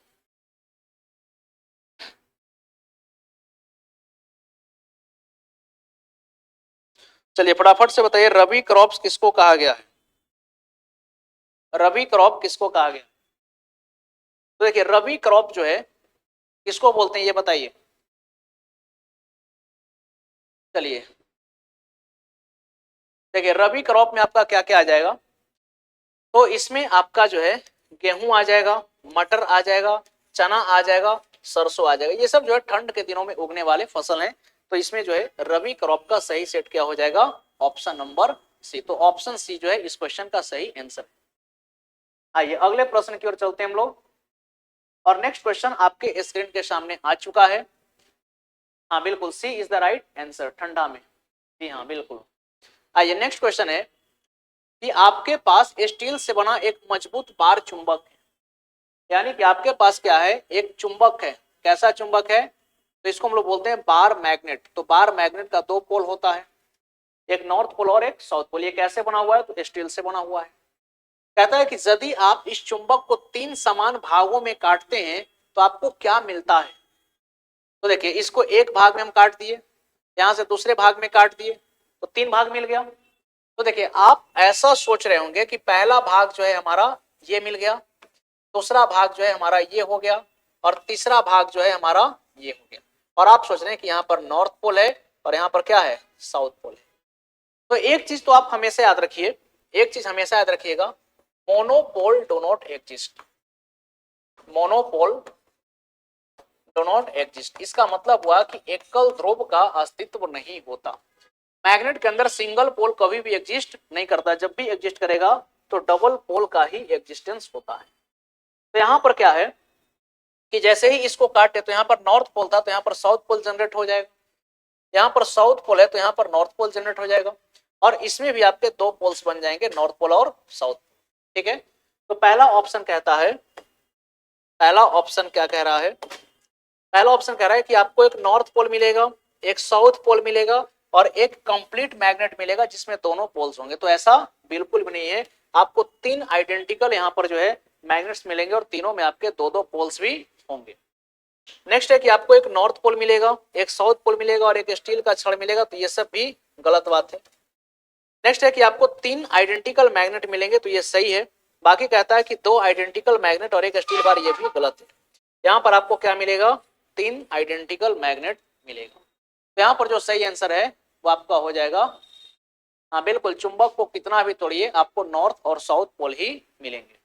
Speaker 1: चलिए फटाफट से बताइए, रबी क्रॉप्स किसको कहा गया है, रबी क्रॉप किसको कहा गया। तो देखिए रबी क्रॉप जो है किसको बोलते हैं ये बताइए। चलिए देखिए रबी क्रॉप में आपका क्या क्या आ जाएगा, तो इसमें आपका जो है गेहूं आ जाएगा, मटर आ जाएगा, चना आ जाएगा, सरसों आ जाएगा। ये सब जो है ठंड के दिनों में उगने वाले फसल हैं। तो इसमें जो है रबी क्रॉप का सही सेट क्या हो जाएगा, ऑप्शन नंबर सी। तो ऑप्शन सी जो है इस क्वेश्चन का सही आंसर है। आइए अगले प्रश्न की ओर चलते हैं हम लोग। और नेक्स्ट क्वेश्चन आपके स्क्रीन के सामने आ चुका है। हाँ बिल्कुल, सी इज द राइट आंसर, ठंडा में। जी हाँ बिल्कुल। आइए नेक्स्ट क्वेश्चन है कि आपके पास स्टील से बना एक मजबूत बार चुंबक है, यानी कि आपके पास क्या है, एक चुंबक है। कैसा चुंबक है, तो इसको हम लोग बोलते हैं बार मैग्नेट। तो बार मैग्नेट का दो पोल होता है, एक नॉर्थ पोल और एक साउथ पोल। ये कैसे बना हुआ है, तो स्टील से बना हुआ है। कहता है कि यदि आप इस चुंबक को 3 समान भागों में काटते हैं तो आपको क्या मिलता है। तो देखिए इसको एक भाग में हम काट दिए, यहां से दूसरे भाग में काट दिए, तो 3 भाग मिल गया। तो देखिए आप ऐसा सोच रहे होंगे कि पहला भाग जो है हमारा ये मिल गया, दूसरा भाग जो है हमारा ये हो गया, और तीसरा भाग जो है हमारा ये हो गया। और आप सोच रहे हैं कि यहाँ पर नॉर्थ पोल है और यहाँ पर क्या है, साउथ पोल है। तो एक चीज तो आप हमेशा याद रखिए, एक चीज हमेशा याद रखिएगा, monopole do not exist. Monopole do not exist, इसका मतलब हुआ कि एकल ध्रुव का अस्तित्व नहीं होता। मैग्नेट के अंदर सिंगल पोल कभी भी एग्जिस्ट नहीं करता, जब भी एग्जिस्ट करेगा तो डबल पोल का ही एग्जिस्टेंस होता है। तो यहाँ पर क्या है कि जैसे ही इसको काटे तो यहाँ पर नॉर्थ पोल था तो यहाँ पर साउथ पोल जनरेट हो जाएगा, यहाँ पर साउथ पोल है तो यहाँ पर नॉर्थ पोल जनरेट हो जाएगा, और इसमें भी आपके 2 पोल्स बन जाएंगे, नॉर्थ पोल और साउथ पोल। ठीक है, तो पहला ऑप्शन कहता है, पहला ऑप्शन क्या कह रहा है, पहला ऑप्शन कह रहा है कि आपको एक नॉर्थ पोल मिलेगा, एक साउथ पोल मिलेगा, और एक कंप्लीट मैग्नेट मिलेगा जिसमें दोनों पोल्स होंगे। तो ऐसा बिल्कुल भी नहीं है, आपको 3 आइडेंटिकल यहाँ पर जो है मैग्नेट्स मिलेंगे और तीनों में आपके 2-2 पोल्स भी होंगे। नेक्स्ट है कि आपको एक नॉर्थ पोल मिलेगा, एक साउथ पोल मिलेगा और एक स्टील का छड़ मिलेगा, तो ये सब भी गलत बात है। नेक्स्ट है कि आपको 3 आइडेंटिकल मैग्नेट मिलेंगे, तो ये सही है। बाकी कहता है कि 2 आइडेंटिकल मैग्नेट और एक स्टील बार, ये भी गलत है। यहाँ पर आपको क्या मिलेगा, 3 आइडेंटिकल मैग्नेट मिलेगा। तो यहाँ पर जो सही आंसर है वो आपका हो जाएगा, हाँ बिल्कुल, चुंबक को कितना भी तोड़िए आपको नॉर्थ और साउथ पोल ही मिलेंगे।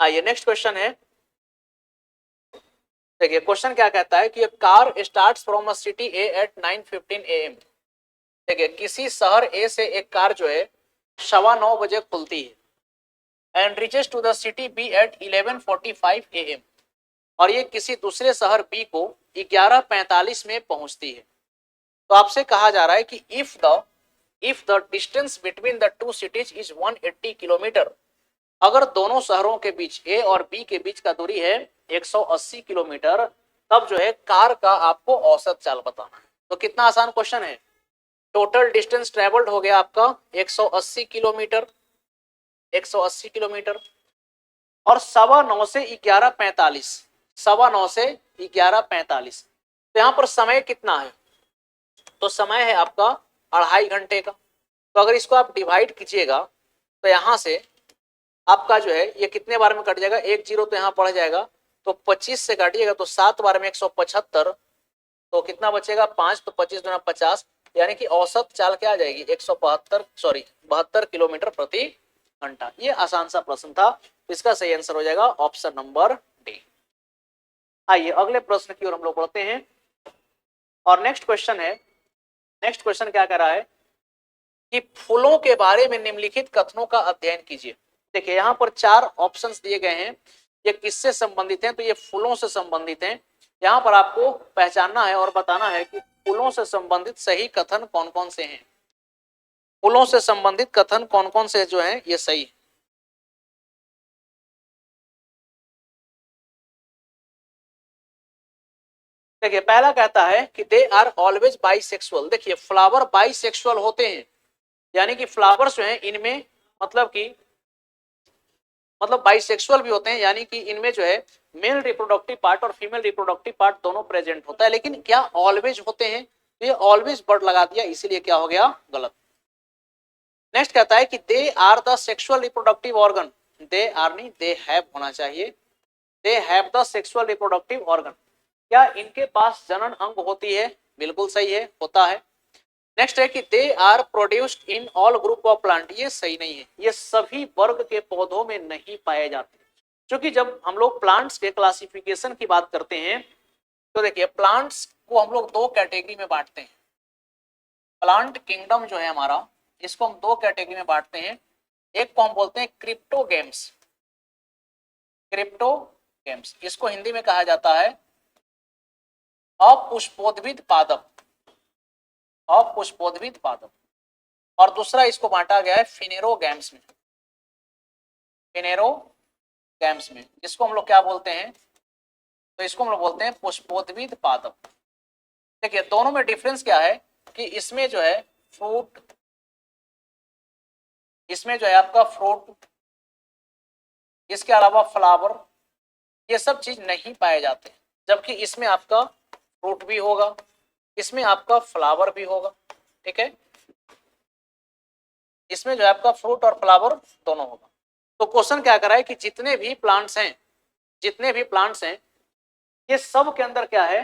Speaker 1: आइए नेक्स्ट क्वेश्चन है, देखिए क्वेश्चन क्या कहता है कि car starts from a city A at 9:15 AM। देखिए किसी शहर ए से एक कार जो है 9:15 बजे खुलती है, and reaches to the city B at 11:45 AM, और ये किसी दूसरे शहर बी को 11:45 में पहुंचती है। तो आपसे कहा जा रहा है कि if the distance between the two cities is 180 kilometre, अगर दोनों शहरों के बीच ए और बी के बीच का दूरी है 180 किलोमीटर, तब जो है कार का आपको औसत चाल बताना है। तो कितना आसान क्वेश्चन है, टोटल डिस्टेंस ट्रेवल्ड हो गया आपका 180 किलोमीटर, 180 किलोमीटर, और 9:15 से 11:45, 9:15 से 11:45। तो यहाँ पर समय कितना है, तो समय है आपका 2.5 घंटे का। तो अगर इसको आप डिवाइड कीजिएगा तो यहाँ से आपका जो है ये कितने बार में कट जाएगा, 1 जीरो तो यहाँ पड़ जाएगा, तो 25 से काटिएगा तो 7 बार में 175, तो कितना बचेगा 5, तो 25 दूना 50, यानी कि औसत चाल क्या आ जाएगी 72 किलोमीटर प्रति घंटा। ये आसान सा प्रश्न था, तो इसका सही आंसर हो जाएगा ऑप्शन नंबर डी। आइए अगले प्रश्न की ओर हम लोग बढ़ते हैं। और नेक्स्ट क्वेश्चन है, नेक्स्ट क्वेश्चन क्या कर रहा है कि फूलों के बारे में निम्नलिखित कथनों का अध्ययन कीजिए। देखिए यहाँ पर 4 ऑप्शंस दिए गए हैं, ये किससे संबंधित हैं, तो ये फूलों से संबंधित हैं। यहाँ पर आपको पहचानना है और बताना है कि फूलों से संबंधित सही कथन कौन कौन से हैं, फूलों से संबंधित कथन कौन कौन से जो हैं ये सही है। देखिए पहला कहता है कि दे आर ऑलवेज बाइसेक्सुअल। देखिए फ्लावर बाइसेक्सुअल होते हैं, यानी कि फ्लावर्स जो हैं इनमें मतलब बाइसेक्सुअल भी होते हैं, यानी कि इनमें जो है मेल रिप्रोडक्टिव पार्ट और फीमेल रिप्रोडक्टिव पार्ट दोनों प्रेजेंट होता है, लेकिन क्या ऑलवेज होते हैं, तो ये ऑलवेज वर्ड लगा दिया, इसीलिए क्या हो गया गलत। नेक्स्ट कहता है कि they are the sexual reproductive organ, they are नहीं दे हैव होना चाहिए, they have the sexual reproductive organ. क्या इनके पास जनन अंग होती है, बिल्कुल सही है, होता है। नेक्स्ट है कि they are produced in all group of plant, ये सही नहीं है, ये सभी वर्ग के पौधों में नहीं पाए जाते। क्योंकि जब हम लोग प्लांट्स के क्लासिफिकेशन की बात करते हैं तो देखिए प्लांट्स को हम लोग 2 कैटेगरी में बांटते हैं। प्लांट किंगडम जो है हमारा, इसको हम 2 कैटेगरी में बांटते हैं। एक को हम बोलते हैं क्रिप्टोगेम्स, क्रिप्टोगेम्स इसको हिंदी में कहा जाता है अपुष्पोद्भिद पादप, अपुष्पोद्भिद पादप। और दूसरा इसको बांटा गया है फिनेरोगैम्स में, फिनेरोगैम्स में, जिसको हम लोग क्या बोलते हैं, तो इसको हम लोग बोलते हैं पुष्पोद्भिद पादप। देखिए दोनों में डिफरेंस क्या है कि इसमें जो है फ्रूट, इसमें जो है आपका फ्रूट, इसके अलावा फ्लावर, ये सब चीज नहीं पाए जाते, जबकि इसमें आपका फ्रूट भी होगा, इसमें आपका फ्लावर भी होगा, ठीक है, इसमें जो है आपका फ्रूट और फ्लावर दोनों होगा। तो क्वेश्चन क्या कर रहा है कि जितने भी प्लांट्स हैं, जितने भी प्लांट्स हैं, ये सब के अंदर क्या है,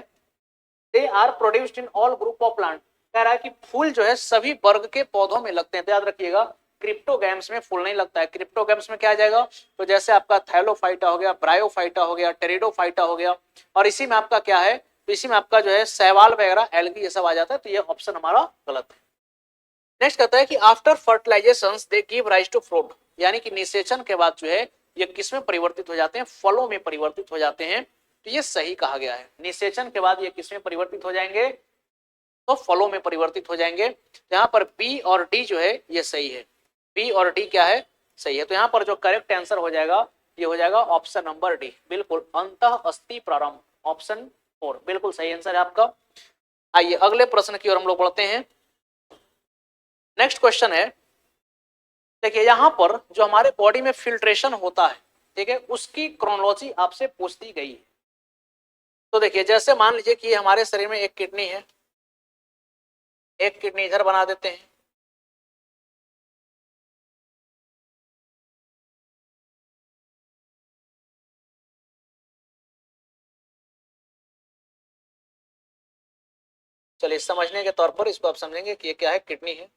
Speaker 1: they are produced in all group of plant. कह रहा है कि फूल जो है सभी वर्ग के पौधों में लगते हैं। तो याद रखिएगा क्रिप्टोगैम्स में फूल नहीं लगता है। क्रिप्टोगैम्स में क्या आ जाएगा, तो जैसे आपका थैलोफाइटा हो गया, ब्रायोफाइटा हो गया, टेरिडोफाइटा हो गया, और इसी में आपका क्या है, तो इसी में आपका जो है शैवाल वगैरह एल्गी ये सब आ जाता है। तो ये ऑप्शन हमारा गलत है। नेक्स्ट कहता है कि after fertilization they give rise to fruit, यानी कि निषेचन के बाद जो है ये किस में परिवर्तित हो जाते हैं, फलों में परिवर्तित हो जाते हैं। तो ये सही कहा गया है, निषेचन के बाद ये किस में परिवर्तित हो जाएंगे, तो फलों में परिवर्तित हो जाएंगे। तो यहाँ पर बी और डी जो है ये सही है, बी और डी क्या है, सही है। तो यहाँ पर जो करेक्ट आंसर हो जाएगा ये हो जाएगा ऑप्शन नंबर डी, बिल्कुल अंतः अस्थि प्रारंभ, ऑप्शन 4 बिल्कुल सही आंसर है आपका। आइए अगले प्रश्न की ओर हम लोग बढ़ते हैं। नेक्स्ट क्वेश्चन है, देखिए यहाँ पर जो हमारे बॉडी में फिल्ट्रेशन होता है, ठीक है, उसकी क्रोनोलॉजी आपसे पूछ दी गई है। तो देखिए जैसे मान लीजिए कि हमारे शरीर में एक किडनी है, एक किडनी इधर बना देते हैं, चलिए समझने के तौर पर इसको आप समझेंगे कि ये क्या है, किडनी है।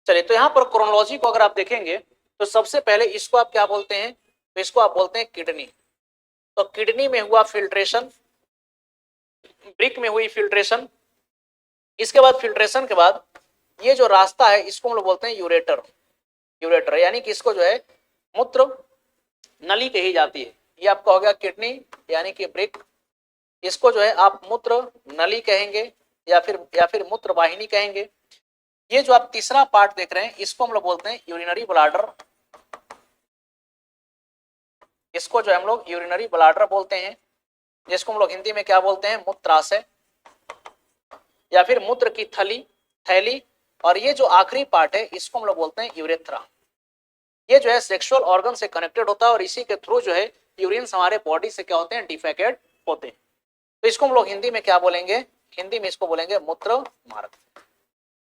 Speaker 1: चलिए तो यहाँ पर क्रोनोलॉजी को अगर आप देखेंगे तो सबसे पहले इसको आप क्या बोलते हैं, तो इसको आप बोलते हैं किडनी। तो किडनी में हुआ फिल्ट्रेशन, ब्रिक में हुई फिल्ट्रेशन, इसके बाद फिल्ट्रेशन के बाद ये जो रास्ता है इसको हम लोग बोलते हैं यूरेटर, यूरेटर यानी कि इसको जो है मूत्र नली कही जाती है। ये आपका हो गया किडनी यानी कि ब्रिक, इसको जो है आप मूत्र नली कहेंगे या फिर मूत्र वाहिनी कहेंगे। ये जो आप तीसरा पार्ट देख रहे हैं इसको हम लोग बोलते हैं यूरिनरी ब्लाडर, इसको जो हम लोग यूरिनरी ब्लाडर बोलते हैं, जिसको हम लोग हिंदी में क्या बोलते हैं, मूत्राशय या फिर मूत्र की थली, थैली, और ये जो आखिरी पार्ट है इसको हम लोग बोलते हैं यूरेथ्रा। ये जो है सेक्सुअल ऑर्गन से कनेक्टेड होता है और इसी के थ्रू जो है यूरिन्स हमारे बॉडी से क्या होते हैं, डिफेकेट होते हैं। तो इसको हम लोग हिंदी में क्या बोलेंगे, हिंदी में इसको बोलेंगे मूत्र मार्ग।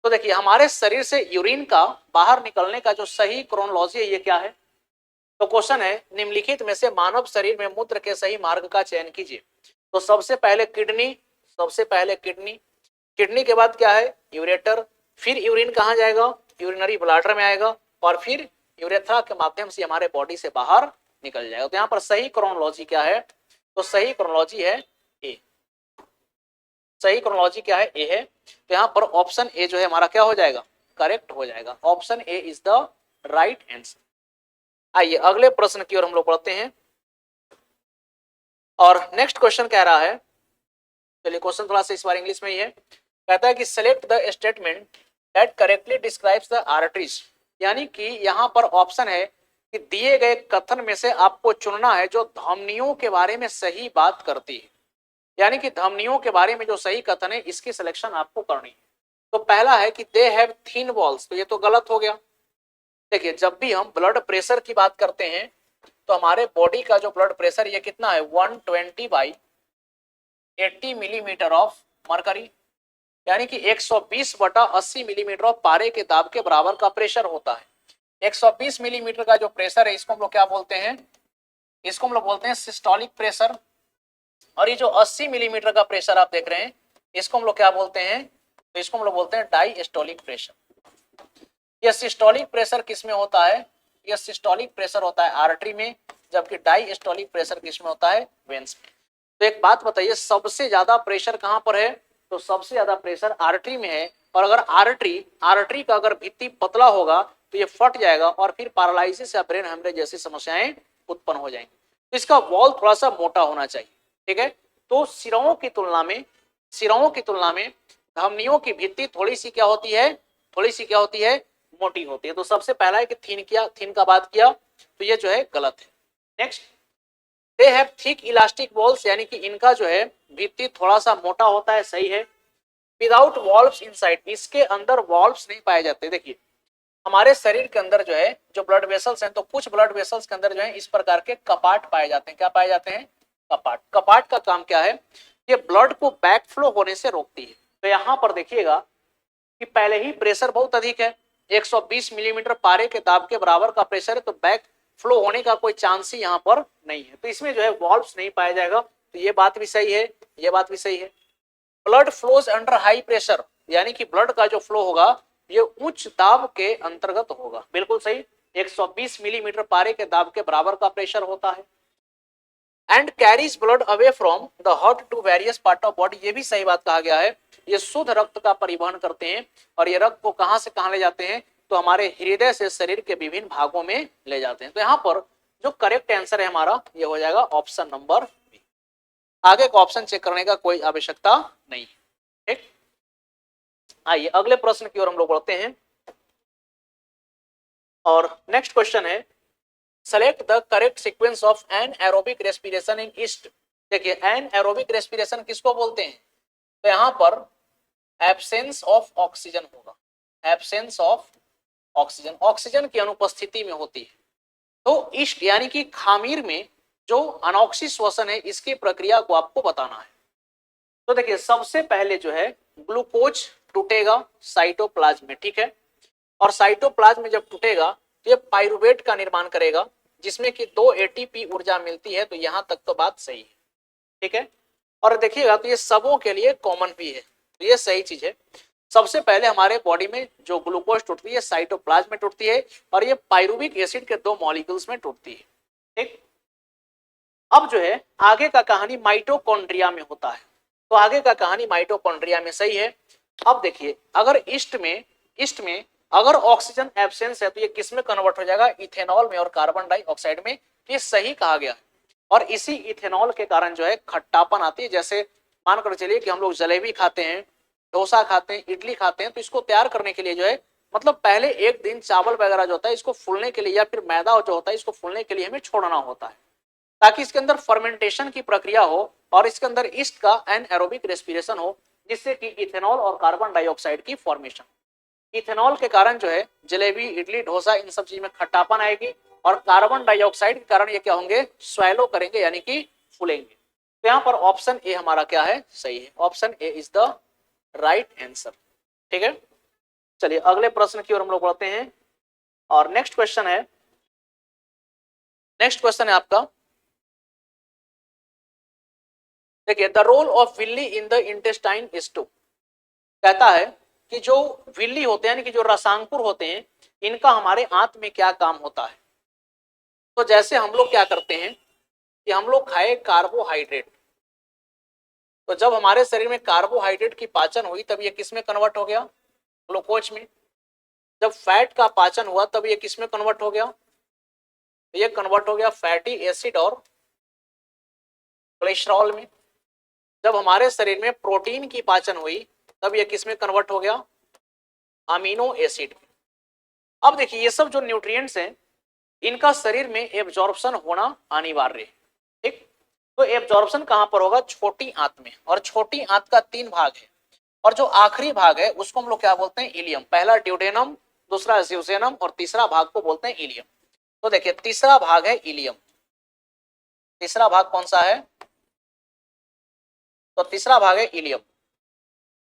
Speaker 1: तो देखिए हमारे शरीर से यूरिन का बाहर निकलने का जो सही क्रोनोलॉजी है ये क्या है। तो क्वेश्चन है निम्नलिखित में से मानव शरीर में मूत्र के सही मार्ग का चयन कीजिए। तो सबसे पहले किडनी, सबसे पहले किडनी, किडनी के बाद क्या है यूरेटर, फिर यूरिन कहाँ जाएगा, यूरिनरी ब्लैडर में आएगा, और फिर यूरेथ्रा के माध्यम से हमारे बॉडी से बाहर निकल जाएगा। तो यहाँ पर सही क्रोनोलॉजी क्या है, तो सही क्रोनोलॉजी है ए। सही क्रोनोलॉजी क्या है, ए है। तो यहाँ पर ऑप्शन ए जो है हमारा क्या हो जाएगा, करेक्ट हो जाएगा। Option A is the right answer. आइए अगले प्रश्न की ओर हम लोग पढ़ते हैं, और नेक्स्ट क्वेश्चन कह रहा है, चलिए क्वेश्चन थोड़ा सा इस बार इंग्लिश में ही है। कहता है कि select the statement that correctly describes the arteries, यानी कि यहाँ पर ऑप्शन है कि दिए गए कथन में से आपको चुनना है जो धमनियों के बारे में सही बात करती है, यानी कि धमनियों के बारे में जो सही कथन है इसकी सिलेक्शन आपको करनी है। तो पहला है कि दे हैव थिन वॉल्स, तो ये तो गलत हो गया। देखिए जब भी हम ब्लड प्रेशर की बात करते हैं तो हमारे बॉडी का जो ब्लड प्रेशर ये कितना है 120/80 मिलीमीटर ऑफ मरकरी, यानी कि 120/80 मिलीमीटर ऑफ पारे के दाब के बराबर का प्रेशर होता है। 120 मिलीमीटर का जो प्रेशर है इसको हम लोग क्या बोलते हैं, इसको हम लोग बोलते हैं सिस्टोलिक प्रेशर। और ये जो 80 मिलीमीटर का प्रेशर आप देख रहे हैं इसको हम लोग क्या बोलते हैं, तो इसको हम लोग बोलते हैं डायस्टोलिक प्रेशर। यह सिस्टोलिक प्रेशर किस में होता है, यह सिस्टोलिक प्रेशर होता है आर्टरी में, जबकि डायस्टोलिक प्रेशर किस में होता है, वेन्स में। तो एक बात बताइए सबसे ज्यादा प्रेशर कहां पर है, तो सबसे ज्यादा प्रेशर आर्टरी में है। और अगर आर्टरी का अगर भित्ति पतला होगा तो ये फट जाएगा और फिर पैरालिसिस या ब्रेन हेमरेज जैसी समस्याएं उत्पन्न हो जाएंगी। तो इसका वॉल थोड़ा सा मोटा होना चाहिए, ठीक है। तो सिराओं की तुलना में धमनियों की भित्ति थोड़ी सी क्या होती है, मोटी होती है। तो सबसे पहला है कि थिन का बात किया, तो ये जो है गलत है। Next, they have thick elastic walls, यानी कि इनका जो है भित्ति थोड़ा सा मोटा होता है, सही है। विदाउट वॉल्व्स इनसाइड, इसके अंदर वॉल्व्स नहीं पाए जाते। देखिए हमारे शरीर के अंदर जो है जो ब्लड वेसल्स हैं, तो कुछ ब्लड वेसल्स के अंदर जो है इस प्रकार के कपाट पाए जाते हैं। क्या पाए जाते हैं, कपाट का काम क्या है, ये ब्लड को बैक फ्लो होने से रोकती है। तो यहाँ पर देखिएगा कि पहले ही प्रेशर बहुत अधिक है, 120 मिलीमीटर पारे के दाब के बराबर का प्रेशर है, तो बैक फ्लो होने का कोई चांस ही यहाँ पर नहीं है। तो इसमें जो है वॉल्व्स नहीं पाया जाएगा। तो ये बात भी सही है, ये बात भी सही है। Blood flows under high pressure, यानी कि ब्लड का जो फ्लो होगा ये उच्च दाब के अंतर्गत होगा, बिल्कुल सही। 120 मिलीमीटर पारे के दाब के बराबर का प्रेशर होता है। And carries blood away from the heart to various part of body, ये भी सही बात कहा गया है। ये शुद्ध रक्त का परिवहन करते हैं और ये रक्त को कहां से कहां ले जाते हैं, तो हमारे हृदय से शरीर के विभिन्न भागों में ले जाते हैं। तो यहाँ पर जो करेक्ट आंसर है हमारा ये हो जाएगा ऑप्शन नंबर बी। आगे का ऑप्शन चेक करने का कोई आवश्यकता नहीं है, ठीक। आइए अगले प्रश्न की ओर हम लोग बढ़ते हैं, और नेक्स्ट क्वेश्चन है select the correct sequence of an aerobic respiration in yeast. देखिए एन एरोबिक रेस्पिरेशन किसको बोलते हैं, तो यहाँ पर एब्सेंस ऑफ ऑक्सीजन होगा, एब्सेंस ऑफ ऑक्सीजन, ऑक्सीजन की अनुपस्थिति में होती है। तो ईस्ट यानी कि खामीर में जो अनॉक्सी श्वसन है इसकी प्रक्रिया को आपको बताना है। तो देखिए सबसे पहले जो है ग्लूकोज टूटेगा साइटोप्लाज्म में, ठीक है। और साइटोप्लाज्म में जब टूटेगा तो ये पाइरुवेट का निर्माण करेगा जिसमें कि 2 एटीपी ऊर्जा मिलती है। तो यहां तक तो बात सही है, ठीक है। और देखिएगा तो ये सबों के लिए कॉमन भी है, तो ये सही चीज है। सबसे पहले हमारे बॉडी में जो ग्लूकोज टूटती है साइटोप्लाज्म में टूटती है और ये पाइरुविक एसिड के 2 मॉलिक्यूल्स में टूटती है, ठीक। अब जो है आगे का कहानी माइटोकॉन्ड्रिया में होता है। तो आगे का कहानी माइटोकॉन्ड्रिया में सही है। अब देखिए अगर ईस्ट में अगर ऑक्सीजन एब्सेंस है तो ये किस में कन्वर्ट हो जाएगा, इथेनॉल में और कार्बन डाइऑक्साइड में। ये सही कहा गया है। और इसी इथेनॉल के कारण जो है खट्टापन आती है। जैसे मान कर चलिए कि हम लोग जलेबी खाते हैं, डोसा खाते हैं, इडली खाते हैं, तो इसको तैयार करने के लिए जो है मतलब पहले एक दिन चावल वगैरह जो होता है इसको फूलने के लिए, या फिर मैदा जो होता है इसको फूलने के लिए हमें छोड़ना होता है ताकि इसके अंदर फर्मेंटेशन की प्रक्रिया हो और इसके अंदर ईस्ट का एनएरोबिक रेस्पिरेशन हो। जिससे कि इथेनॉल और कार्बन डाइऑक्साइड की फॉर्मेशन। इथेनॉल के कारण जो है जलेबी, इडली, डोसा इन सब चीज में खट्टापन आएगी और कार्बन डाइऑक्साइड के कारण ये क्या होंगे, स्वेलो करेंगे यानी कि फूलेंगे। तो यहाँ पर ऑप्शन ए हमारा क्या है, सही है। Option A is the right answer. ठीक है, चलिए अगले प्रश्न की ओर हम लोग बढ़ते हैं। और नेक्स्ट क्वेश्चन है, आपका, देखिए the role of villi in the intestine is to, कहता है कि जो विल्ली होते हैं यानी कि जो रसांकुर होते हैं, इनका हमारे आंत में क्या काम होता है। तो जैसे हम लोग क्या करते हैं कि हम लोग खाए कार्बोहाइड्रेट, तो जब हमारे शरीर में कार्बोहाइड्रेट की पाचन हुई तब ये किस में कन्वर्ट हो गया, ग्लूकोज में। जब फैट का पाचन हुआ तब ये किस में कन्वर्ट हो गया, ये कन्वर्ट हो गया फैटी एसिड और कोलेस्ट्रॉल में। जब हमारे शरीर में प्रोटीन की पाचन हुई तब ये किस में कन्वर्ट हो गया, अमीनो एसिड में। अब देखिए ये सब जो न्यूट्रिएंट्स हैं इनका शरीर में एब्जॉर्प्शन होना अनिवार्य है। ठीक, तो एब्जॉर्प्शन कहां पर होगा, छोटी आंत में। और छोटी आंत का 3 भाग है और जो आखिरी भाग है उसको हम लोग क्या बोलते हैं, इलियम। पहला ड्यूडेनम, दूसरा ज्यूसेनम और तीसरा भाग को बोलते हैं इलियम। तो देखिए तीसरा भाग है इलियम। तीसरा भाग कौन सा है, तो तीसरा भाग है इलियम।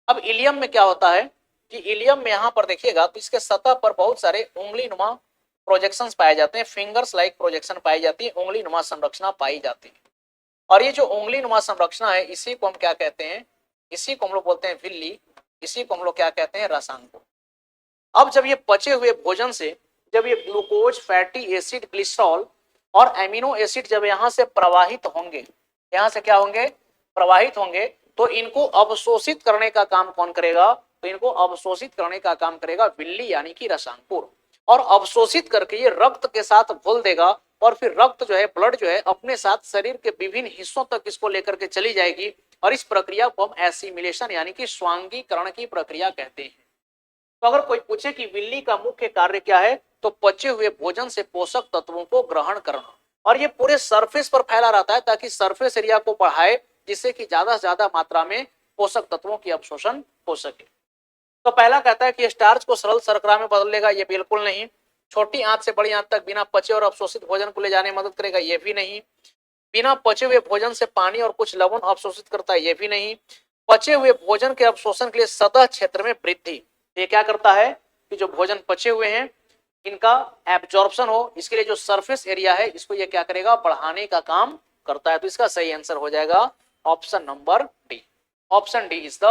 Speaker 1: अब इलियम में क्या होता है कि इलियम में यहां पर देखिएगा तो इसके सतह पर बहुत सारे उंगली नुमा प्रोजेक्शंस पाए जाते हैं, फिंगर्स लाइक प्रोजेक्शन पाई जाती है, उंगली नुमा संरचना पाई जाती है। और ये जो उंगली नुमा संरचना है इसी को हम क्या कहते हैं, इसी को हम लोग बोलते हैं विल्ली, इसी को हम लोग क्या कहते हैं, रसांकुर। अब जब ये पचे हुए भोजन से जब ये ग्लूकोज, फैटी एसिड, ग्लिसरॉल और एमिनो एसिड जब यहां से प्रवाहित होंगे, यहां से क्या होंगे, प्रवाहित होंगे, तो इनको अवशोषित करने का काम कौन करेगा, तो इनको अवशोषित करने का काम करेगा विल्ली यानी कि रसांकुर। और अवशोषित करके ये रक्त के साथ घुल देगा और फिर रक्त जो है, ब्लड जो है, अपने साथ शरीर के विभिन्न हिस्सों तक इसको लेकर के चली जाएगी। और इस प्रक्रिया को हम एसिमिलेशन यानी कि स्वांगीकरण की प्रक्रिया कहते हैं। तो अगर कोई पूछे कि विल्ली का मुख्य कार्य क्या है, तो पचे हुए भोजन से पोषक तत्वों को ग्रहण करना। और ये पूरे सरफेस पर फैला रहता है ताकि सरफेस एरिया को बढ़ाए, जिससे कि ज्यादा से ज्यादा मात्रा में पोषक तत्वों की अवशोषण हो सके। तो पहला कहता है कि स्टार्च को सरल शर्करा में बदल लेगा, ये बिल्कुल नहीं। छोटी आंत से बड़ी आंत तक बिना पचे और अवशोषित भोजन को ले जाने में मदद करेगा, ये भी नहीं। बिना पचे हुए भोजन से पानी और कुछ लवण अवशोषित करता है, ये भी नहीं। पचे हुए भोजन के अवशोषण के लिए सतह क्षेत्र में वृद्धि, ये क्या करता है कि जो भोजन पचे हुए हैं इनका एब्जॉर्प्शन हो, इसके लिए जो सरफेस एरिया है इसको ये क्या करेगा, बढ़ाने का काम करता है। तो इसका सही आंसर हो जाएगा option number D. Option D is the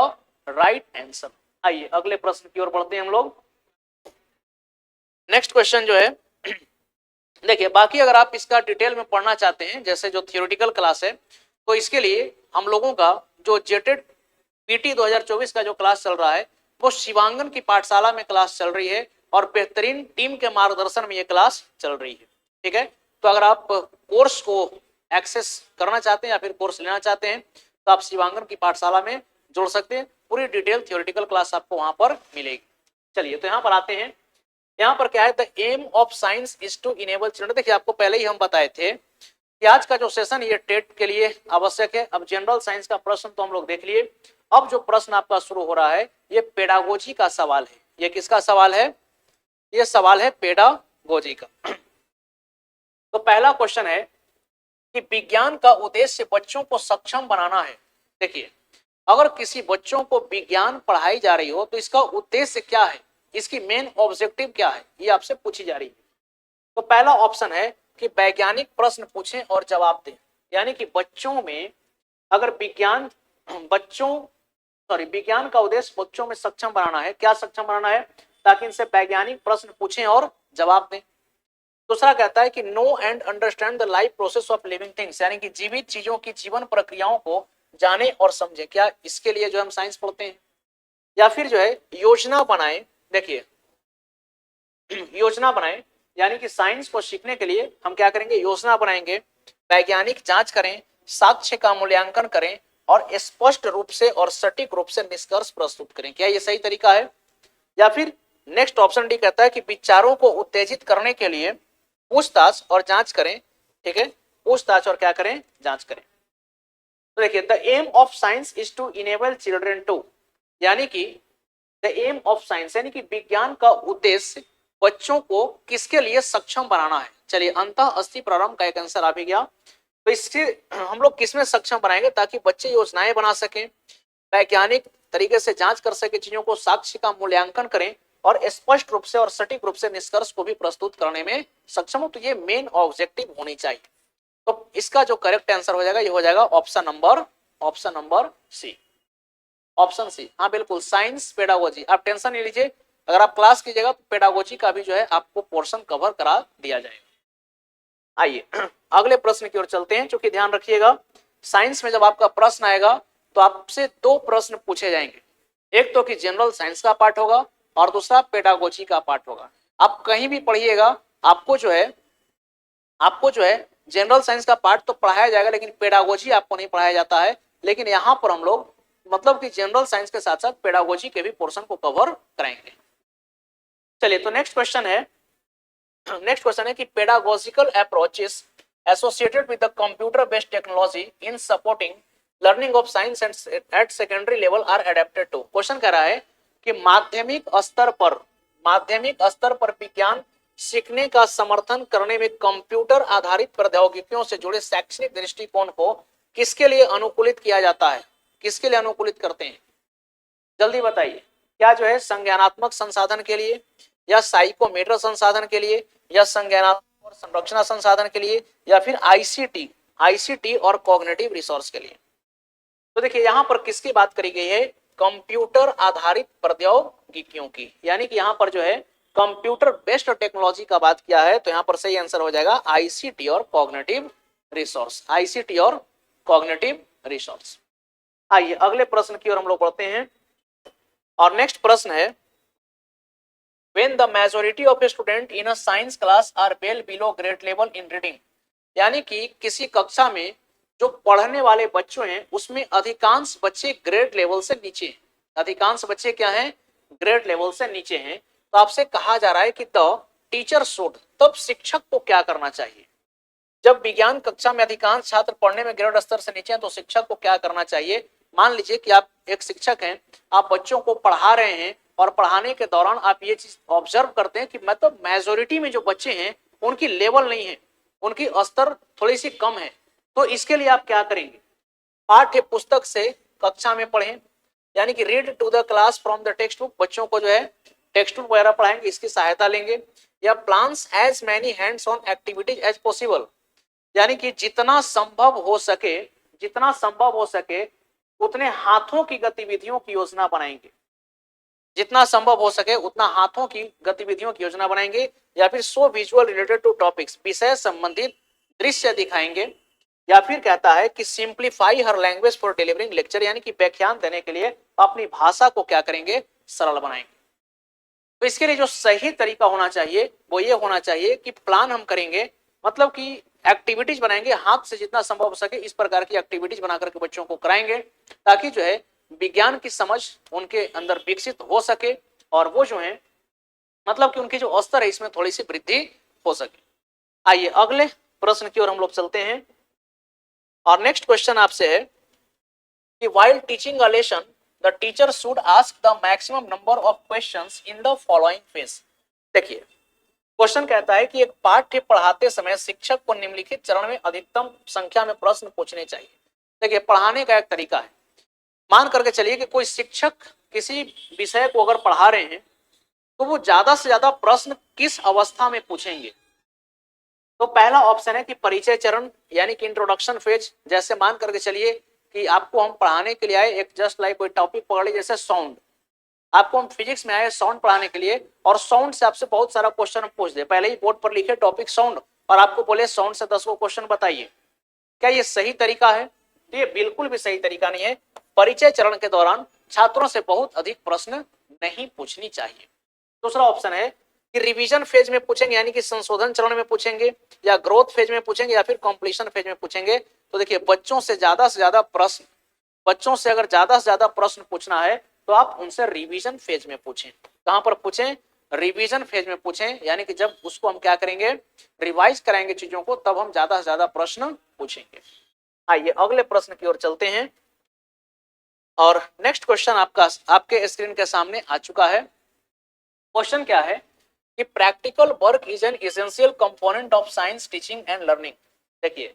Speaker 1: right answer. आइए अगले प्रश्न की ओर बढ़ते हैं हम लोग। नेक्स्ट क्वेश्चन जो है देखिए, बाकी अगर आप इसका डिटेल में पढ़ना चाहते हैं जैसे जो थियोरेटिकल क्लास है, तो इसके लिए हम लोगों का जो जेटेड पीटी 2024 का जो क्लास चल रहा है वो शिवांगन की पाठशाला में क्लास चल रही है और बेहतरीन टीम के मार्गदर्शन में ये क्लास चल रही है। ठीक है, तो अगर आप कोर्स को एक्सेस करना चाहते हैं या फिर कोर्स लेना चाहते हैं तो आप शिवांगन की पाठशाला में जुड़ सकते हैं। पूरी डिटेल थियोरेटिकल क्लास आपको वहां पर मिलेगी। चलिए तो यहाँ पर आते हैं। यहाँ पर क्या है, the aim of science is to enable children. देखिए आपको पहले ही हम बताए थे कि आज का जो सेशन ये टेट के लिए आवश्यक है। अब जनरल साइंस का प्रश्न तो हम लोग देख लिए। अब जो प्रश्न आपका शुरू हो रहा है ये पेडागोजी का सवाल है। ये किसका सवाल है, ये सवाल है पेडागोजी का। तो पहला क्वेश्चन है कि विज्ञान का उद्देश्य बच्चों को सक्षम बनाना है। देखिए अगर किसी बच्चों को विज्ञान पढ़ाई जा रही हो तो इसका उद्देश्य क्या है, इसकी मेन ऑब्जेक्टिव क्या है, ये आपसे पूछी जा रही है। तो पहला ऑप्शन है कि वैज्ञानिक प्रश्न पूछें और जवाब दें, यानी कि बच्चों में अगर विज्ञान का उद्देश्य बच्चों में सक्षम बनाना है। क्या सक्षम बनाना है, ताकि इनसे वैज्ञानिक प्रश्न पूछें और जवाब दें। दूसरा कहता है कि know and understand the life process of living things, यानी कि जीवित चीजों की जीवन प्रक्रियाओं को जाने और समझे। क्या इसके लिए जो हम साइंस पढ़ते हैं। या फिर जो है योजना बनाए। देखिए योजना बनाए यानी कि साइंस को सीखने के लिए हम क्या करेंगे, योजना बनाएंगे, वैज्ञानिक जांच करें, साक्ष्य का मूल्यांकन करें और स्पष्ट रूप से और सटीक रूप से निष्कर्ष प्रस्तुत करें। क्या ये सही तरीका है। या फिर नेक्स्ट ऑप्शन डी कहता है कि विचारों को उत्तेजित करने के लिए पूछताछ और जांच करें। ठीक है, पूछताछ और क्या करें, जांच करें। तो देखिए the aim of science is to enable children to, यानी कि द एम ऑफ साइंस यानी कि विज्ञान का उद्देश्य बच्चों को किसके लिए सक्षम बनाना है। चलिए, अंतः अस्थि प्रारंभ का एक आंसर आ भी गया। तो इससे हम लोग किसमें सक्षम बनाएंगे, ताकि बच्चे योजनाएं बना सकें, वैज्ञानिक तरीके से जांच कर सके, चीजों को साक्ष्य का मूल्यांकन करें और स्पष्ट रूप से और सटीक रूप से निष्कर्ष को भी प्रस्तुत करने में सक्षम हो। तो ये मेन ऑब्जेक्टिव होनी चाहिए। तो इसका जो करेक्ट आंसर हो जाएगा, ये हो जाएगा option number C, option C. हाँ बिल्कुल, साइंस पेडागोजी, आप टेंशन नहीं लीजिए, अगर आप क्लास कीजिएगा तो पेडागोजी का भी जो है आपको पोर्शन कवर करा दिया जाएगा। आइए अगले प्रश्न की ओर चलते हैं। क्योंकि ध्यान रखिएगा, साइंस में जब आपका प्रश्न आएगा तो आपसे दो प्रश्न पूछे जाएंगे, एक तो कि जनरल साइंस का पार्ट होगा और दूसरा पेडागोजी का पार्ट होगा। आप कहीं भी पढ़िएगा, आपको जो है जनरल साइंस का पार्ट तो पढ़ाया जाएगा, लेकिन पेडागोजी आपको नहीं पढ़ाया जाता है। लेकिन यहाँ पर हम लोग मतलब कि जनरल साइंस के साथ साथ पेडागोजी के भी पोर्शन को कवर कराएंगे। चलिए, तो नेक्स्ट क्वेश्चन है कि pedagogical approaches associated with the computer based technology in supporting learning of science at secondary level are adapted to. क्वेश्चन कह रहा है कि माध्यमिक स्तर पर विज्ञान सीखने का समर्थन करने में कंप्यूटर आधारित प्रौद्योगिकियों से जुड़े शैक्षणिक दृष्टिकोण को किसके लिए अनुकूलित किया जाता है, किसके लिए अनुकूलित करते हैं, जल्दी बताइए। क्या जो है संज्ञानात्मक संसाधन के लिए, या साइकोमेट्र संसाधन के लिए, या संज्ञानात्मक और संरचना संसाधन के लिए, या फिर आईसीटी और कॉग्निटिव रिसोर्स के लिए। तो देखिए यहां पर किसकी बात करी गई है, कंप्यूटर आधारित प्रौद्योगिकियों की, यानी कि यहां पर जो है कंप्यूटर बेस्ड टेक्नोलॉजी का बात किया है। तो यहां पर सही आंसर हो जाएगा आईसीटी और कॉग्निटिव रिसोर्स, आईसीटी और कॉग्निटिव रिसोर्स। आइए अगले प्रश्न की ओर हम लोग बढ़ते हैं, और नेक्स्ट प्रश्न है when the majority of a student in a science class are well below grade level in reading, यानी कि किसी कक्षा में जो पढ़ने वाले बच्चों हैं उसमें अधिकांश बच्चे ग्रेड लेवल से नीचे हैं। अधिकांश बच्चे क्या हैं, ग्रेड लेवल से नीचे हैं। तो आपसे कहा जा रहा है कि द टीचर शुड, तब शिक्षक को क्या करना चाहिए। जब विज्ञान कक्षा में अधिकांश छात्र पढ़ने में ग्रेड स्तर से नीचे हैं तो शिक्षक को क्या करना चाहिए। मान लीजिए कि आप एक शिक्षक हैं, आप बच्चों को पढ़ा रहे हैं और पढ़ाने के दौरान आप ये चीज ऑब्जर्व करते हैं कि मतलब मेजोरिटी में जो बच्चे हैं उनकी लेवल नहीं है, उनकी स्तर थोड़ी सी कम है। तो इसके लिए आप क्या करेंगे, पाठ्य पुस्तक से कक्षा में पढ़ें, यानी कि read to the class from the text book, बच्चों को जो है टेक्स्ट बुक वगैरह पढ़ाएंगे, इसकी सहायता लेंगे। या plans as many hands on activities as possible, यानी कि जितना संभव हो सके उतने हाथों की गतिविधियों की योजना बनाएंगे, जितना संभव हो सके उतना हाथों की गतिविधियों की योजना बनाएंगे। या फिर show visual related to topics, विषय संबंधित दृश्य दिखाएंगे। या फिर कहता है कि simplify her language for delivering lecture, यानी कि व्याख्यान देने के लिए अपनी भाषा को क्या करेंगे, सरल बनाएंगे। तो इसके लिए जो सही तरीका होना चाहिए वो ये होना चाहिए कि प्लान हम करेंगे, मतलब कि एक्टिविटीज बनाएंगे, हाथ से जितना संभव हो सके इस प्रकार की एक्टिविटीज बना करके बच्चों को कराएंगे, ताकि जो है विज्ञान की समझ उनके अंदर विकसित हो सके और वो जो है मतलब कि उनकी जो स्तर है इसमें थोड़ी सी वृद्धि हो सके। आइए अगले प्रश्न की ओर हम लोग चलते हैं, और नेक्स्ट क्वेश्चन आपसे है कि while teaching a lesson the teacher should ask the maximum number of questions in the following phase. देखिए क्वेश्चन कहता है कि एक पाठ्य पढ़ाते समय शिक्षक को निम्नलिखित चरण में अधिकतम संख्या में प्रश्न पूछने चाहिए। देखिए पढ़ाने का एक तरीका है, मान करके चलिए कि कोई शिक्षक किसी विषय को अगर पढ़ा रहे हैं तो वो ज्यादा से ज्यादा प्रश्न किस अवस्था में पूछेंगे। तो पहला ऑप्शन है कि परिचय चरण, यानी कि इंट्रोडक्शन फेज। जैसे मान करके चलिए कि आपको हम पढ़ाने के लिए आए, एक जस्ट लाइक कोई टॉपिक पकड़ ली, जैसे साउंड, आपको हम फिजिक्स में आए साउंड पढ़ाने के लिए, और साउंड से आपसे बहुत सारा क्वेश्चन पूछ दे, पहले ही बोर्ड पर लिखे टॉपिक साउंड और आपको बोले साउंड से 10 को क्वेश्चन बताइए। क्या ये सही तरीका है? तो ये बिल्कुल भी सही तरीका नहीं है। परिचय चरण के दौरान छात्रों से बहुत अधिक प्रश्न नहीं पूछनी चाहिए। दूसरा ऑप्शन है कि रिवीजन फेज में पूछेंगे, यानी कि संशोधन चरण में पूछेंगे, या ग्रोथ फेज में पूछेंगे, या फिर कंप्लीशन फेज में पूछेंगे। तो देखिए बच्चों से ज्यादा प्रश्न, बच्चों से अगर ज्यादा से ज्यादा प्रश्न पूछना है तो आप उनसे रिवीजन फेज में पूछें। कहां पर पूछें? रिवीजन फेज में पूछें, यानी कि जब उसको हम क्या करेंगे, रिवाइज कराएंगे चीजों को, तब हम ज्यादा से ज्यादा प्रश्न पूछेंगे। आइए अगले प्रश्न की ओर चलते हैं, और नेक्स्ट क्वेश्चन आपका आपके स्क्रीन के सामने आ चुका है। क्वेश्चन क्या है कि practical work is an essential component of science teaching and learning. देखिए,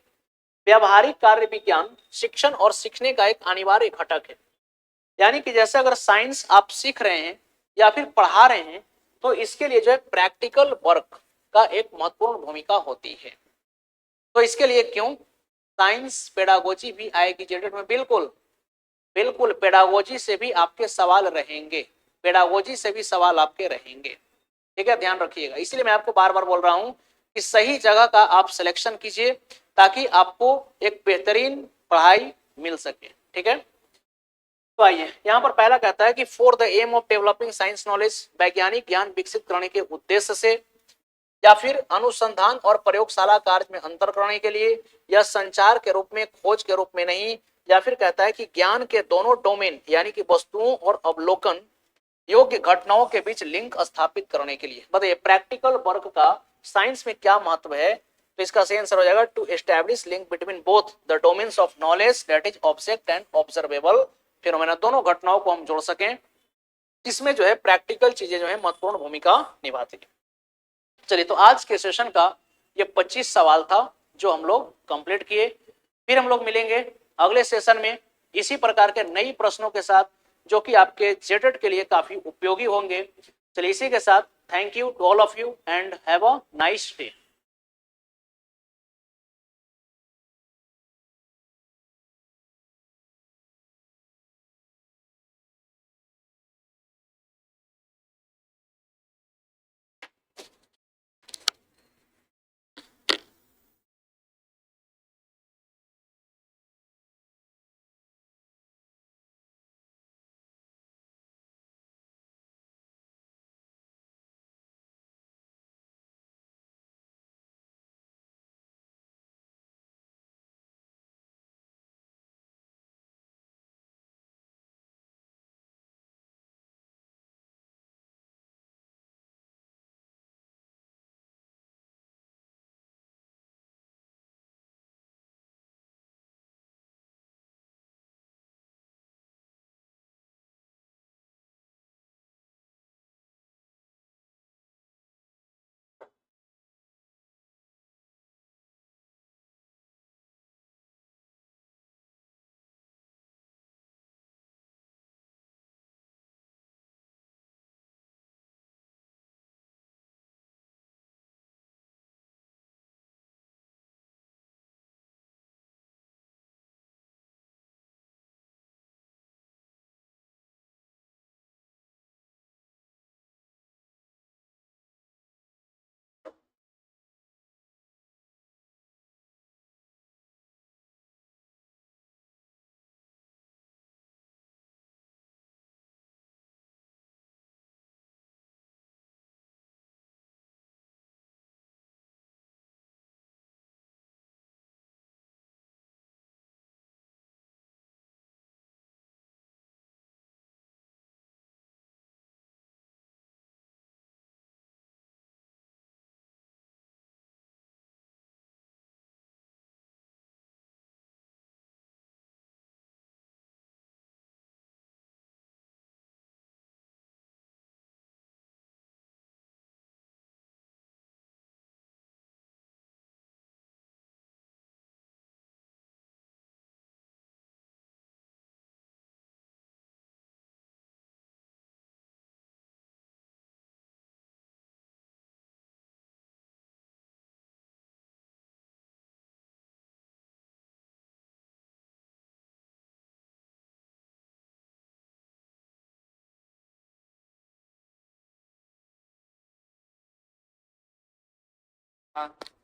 Speaker 1: व्यावहारिक कार्य विज्ञान शिक्षण और सीखने का एक अनिवार्य घटक है। यानी कि जैसे अगर साइंस आप सीख रहे हैं या फिर पढ़ा रहे हैं तो इसके लिए जो है प्रैक्टिकल वर्क का एक महत्वपूर्ण भूमिका होती है। तो इसके लिए क्यों साइंस पेडागोजी भी आएगी जेडेट में, बिल्कुल बिल्कुल पेडागोजी से भी आपके सवाल रहेंगे, पेडागोजी से भी सवाल आपके रहेंगे। ठीक है, ध्यान रखिएगा। इसलिए मैं आपको बार बार बोल रहा हूं कि सही जगह का आप सिलेक्शन कीजिए ताकि आपको एक बेहतरीन पढ़ाई मिल सके। ठीक है, तो आइए यहां पर पहला कहता है कि for the aim of developing science knowledge, वैज्ञानिक ज्ञान विकसित करने के उद्देश्य से या फिर अनुसंधान और प्रयोगशाला कार्य में अंतर करने के लिए, या संचार के रूप में, खोज के रूप में नहीं, या फिर कहता है कि ज्ञान के दोनों डोमेन यानी कि वस्तुओं और अवलोकन योग्य घटनाओं के बीच लिंक स्थापित करने के लिए। बताइए प्रैक्टिकल वर्क का साइंस में क्या महत्व है। तो इसका सही आंसर हो जाएगा to establish link between both the domains of knowledge that is object and observable phenomena, दोनों घटनाओं को हम जोड़ सकें, इसमें जो है प्रैक्टिकल चीजें जो है महत्वपूर्ण भूमिका निभाती है। चलिए, तो आज के सेशन का ये 25 सवाल था जो हम लोग कंप्लीट किए। फिर हम लोग मिलेंगे अगले सेशन में इसी प्रकार के नई प्रश्नों के साथ जो कि आपके जेटेट के लिए काफी उपयोगी होंगे। चलिए, इसी के साथ thank you to all of you and have a nice day. हाँ।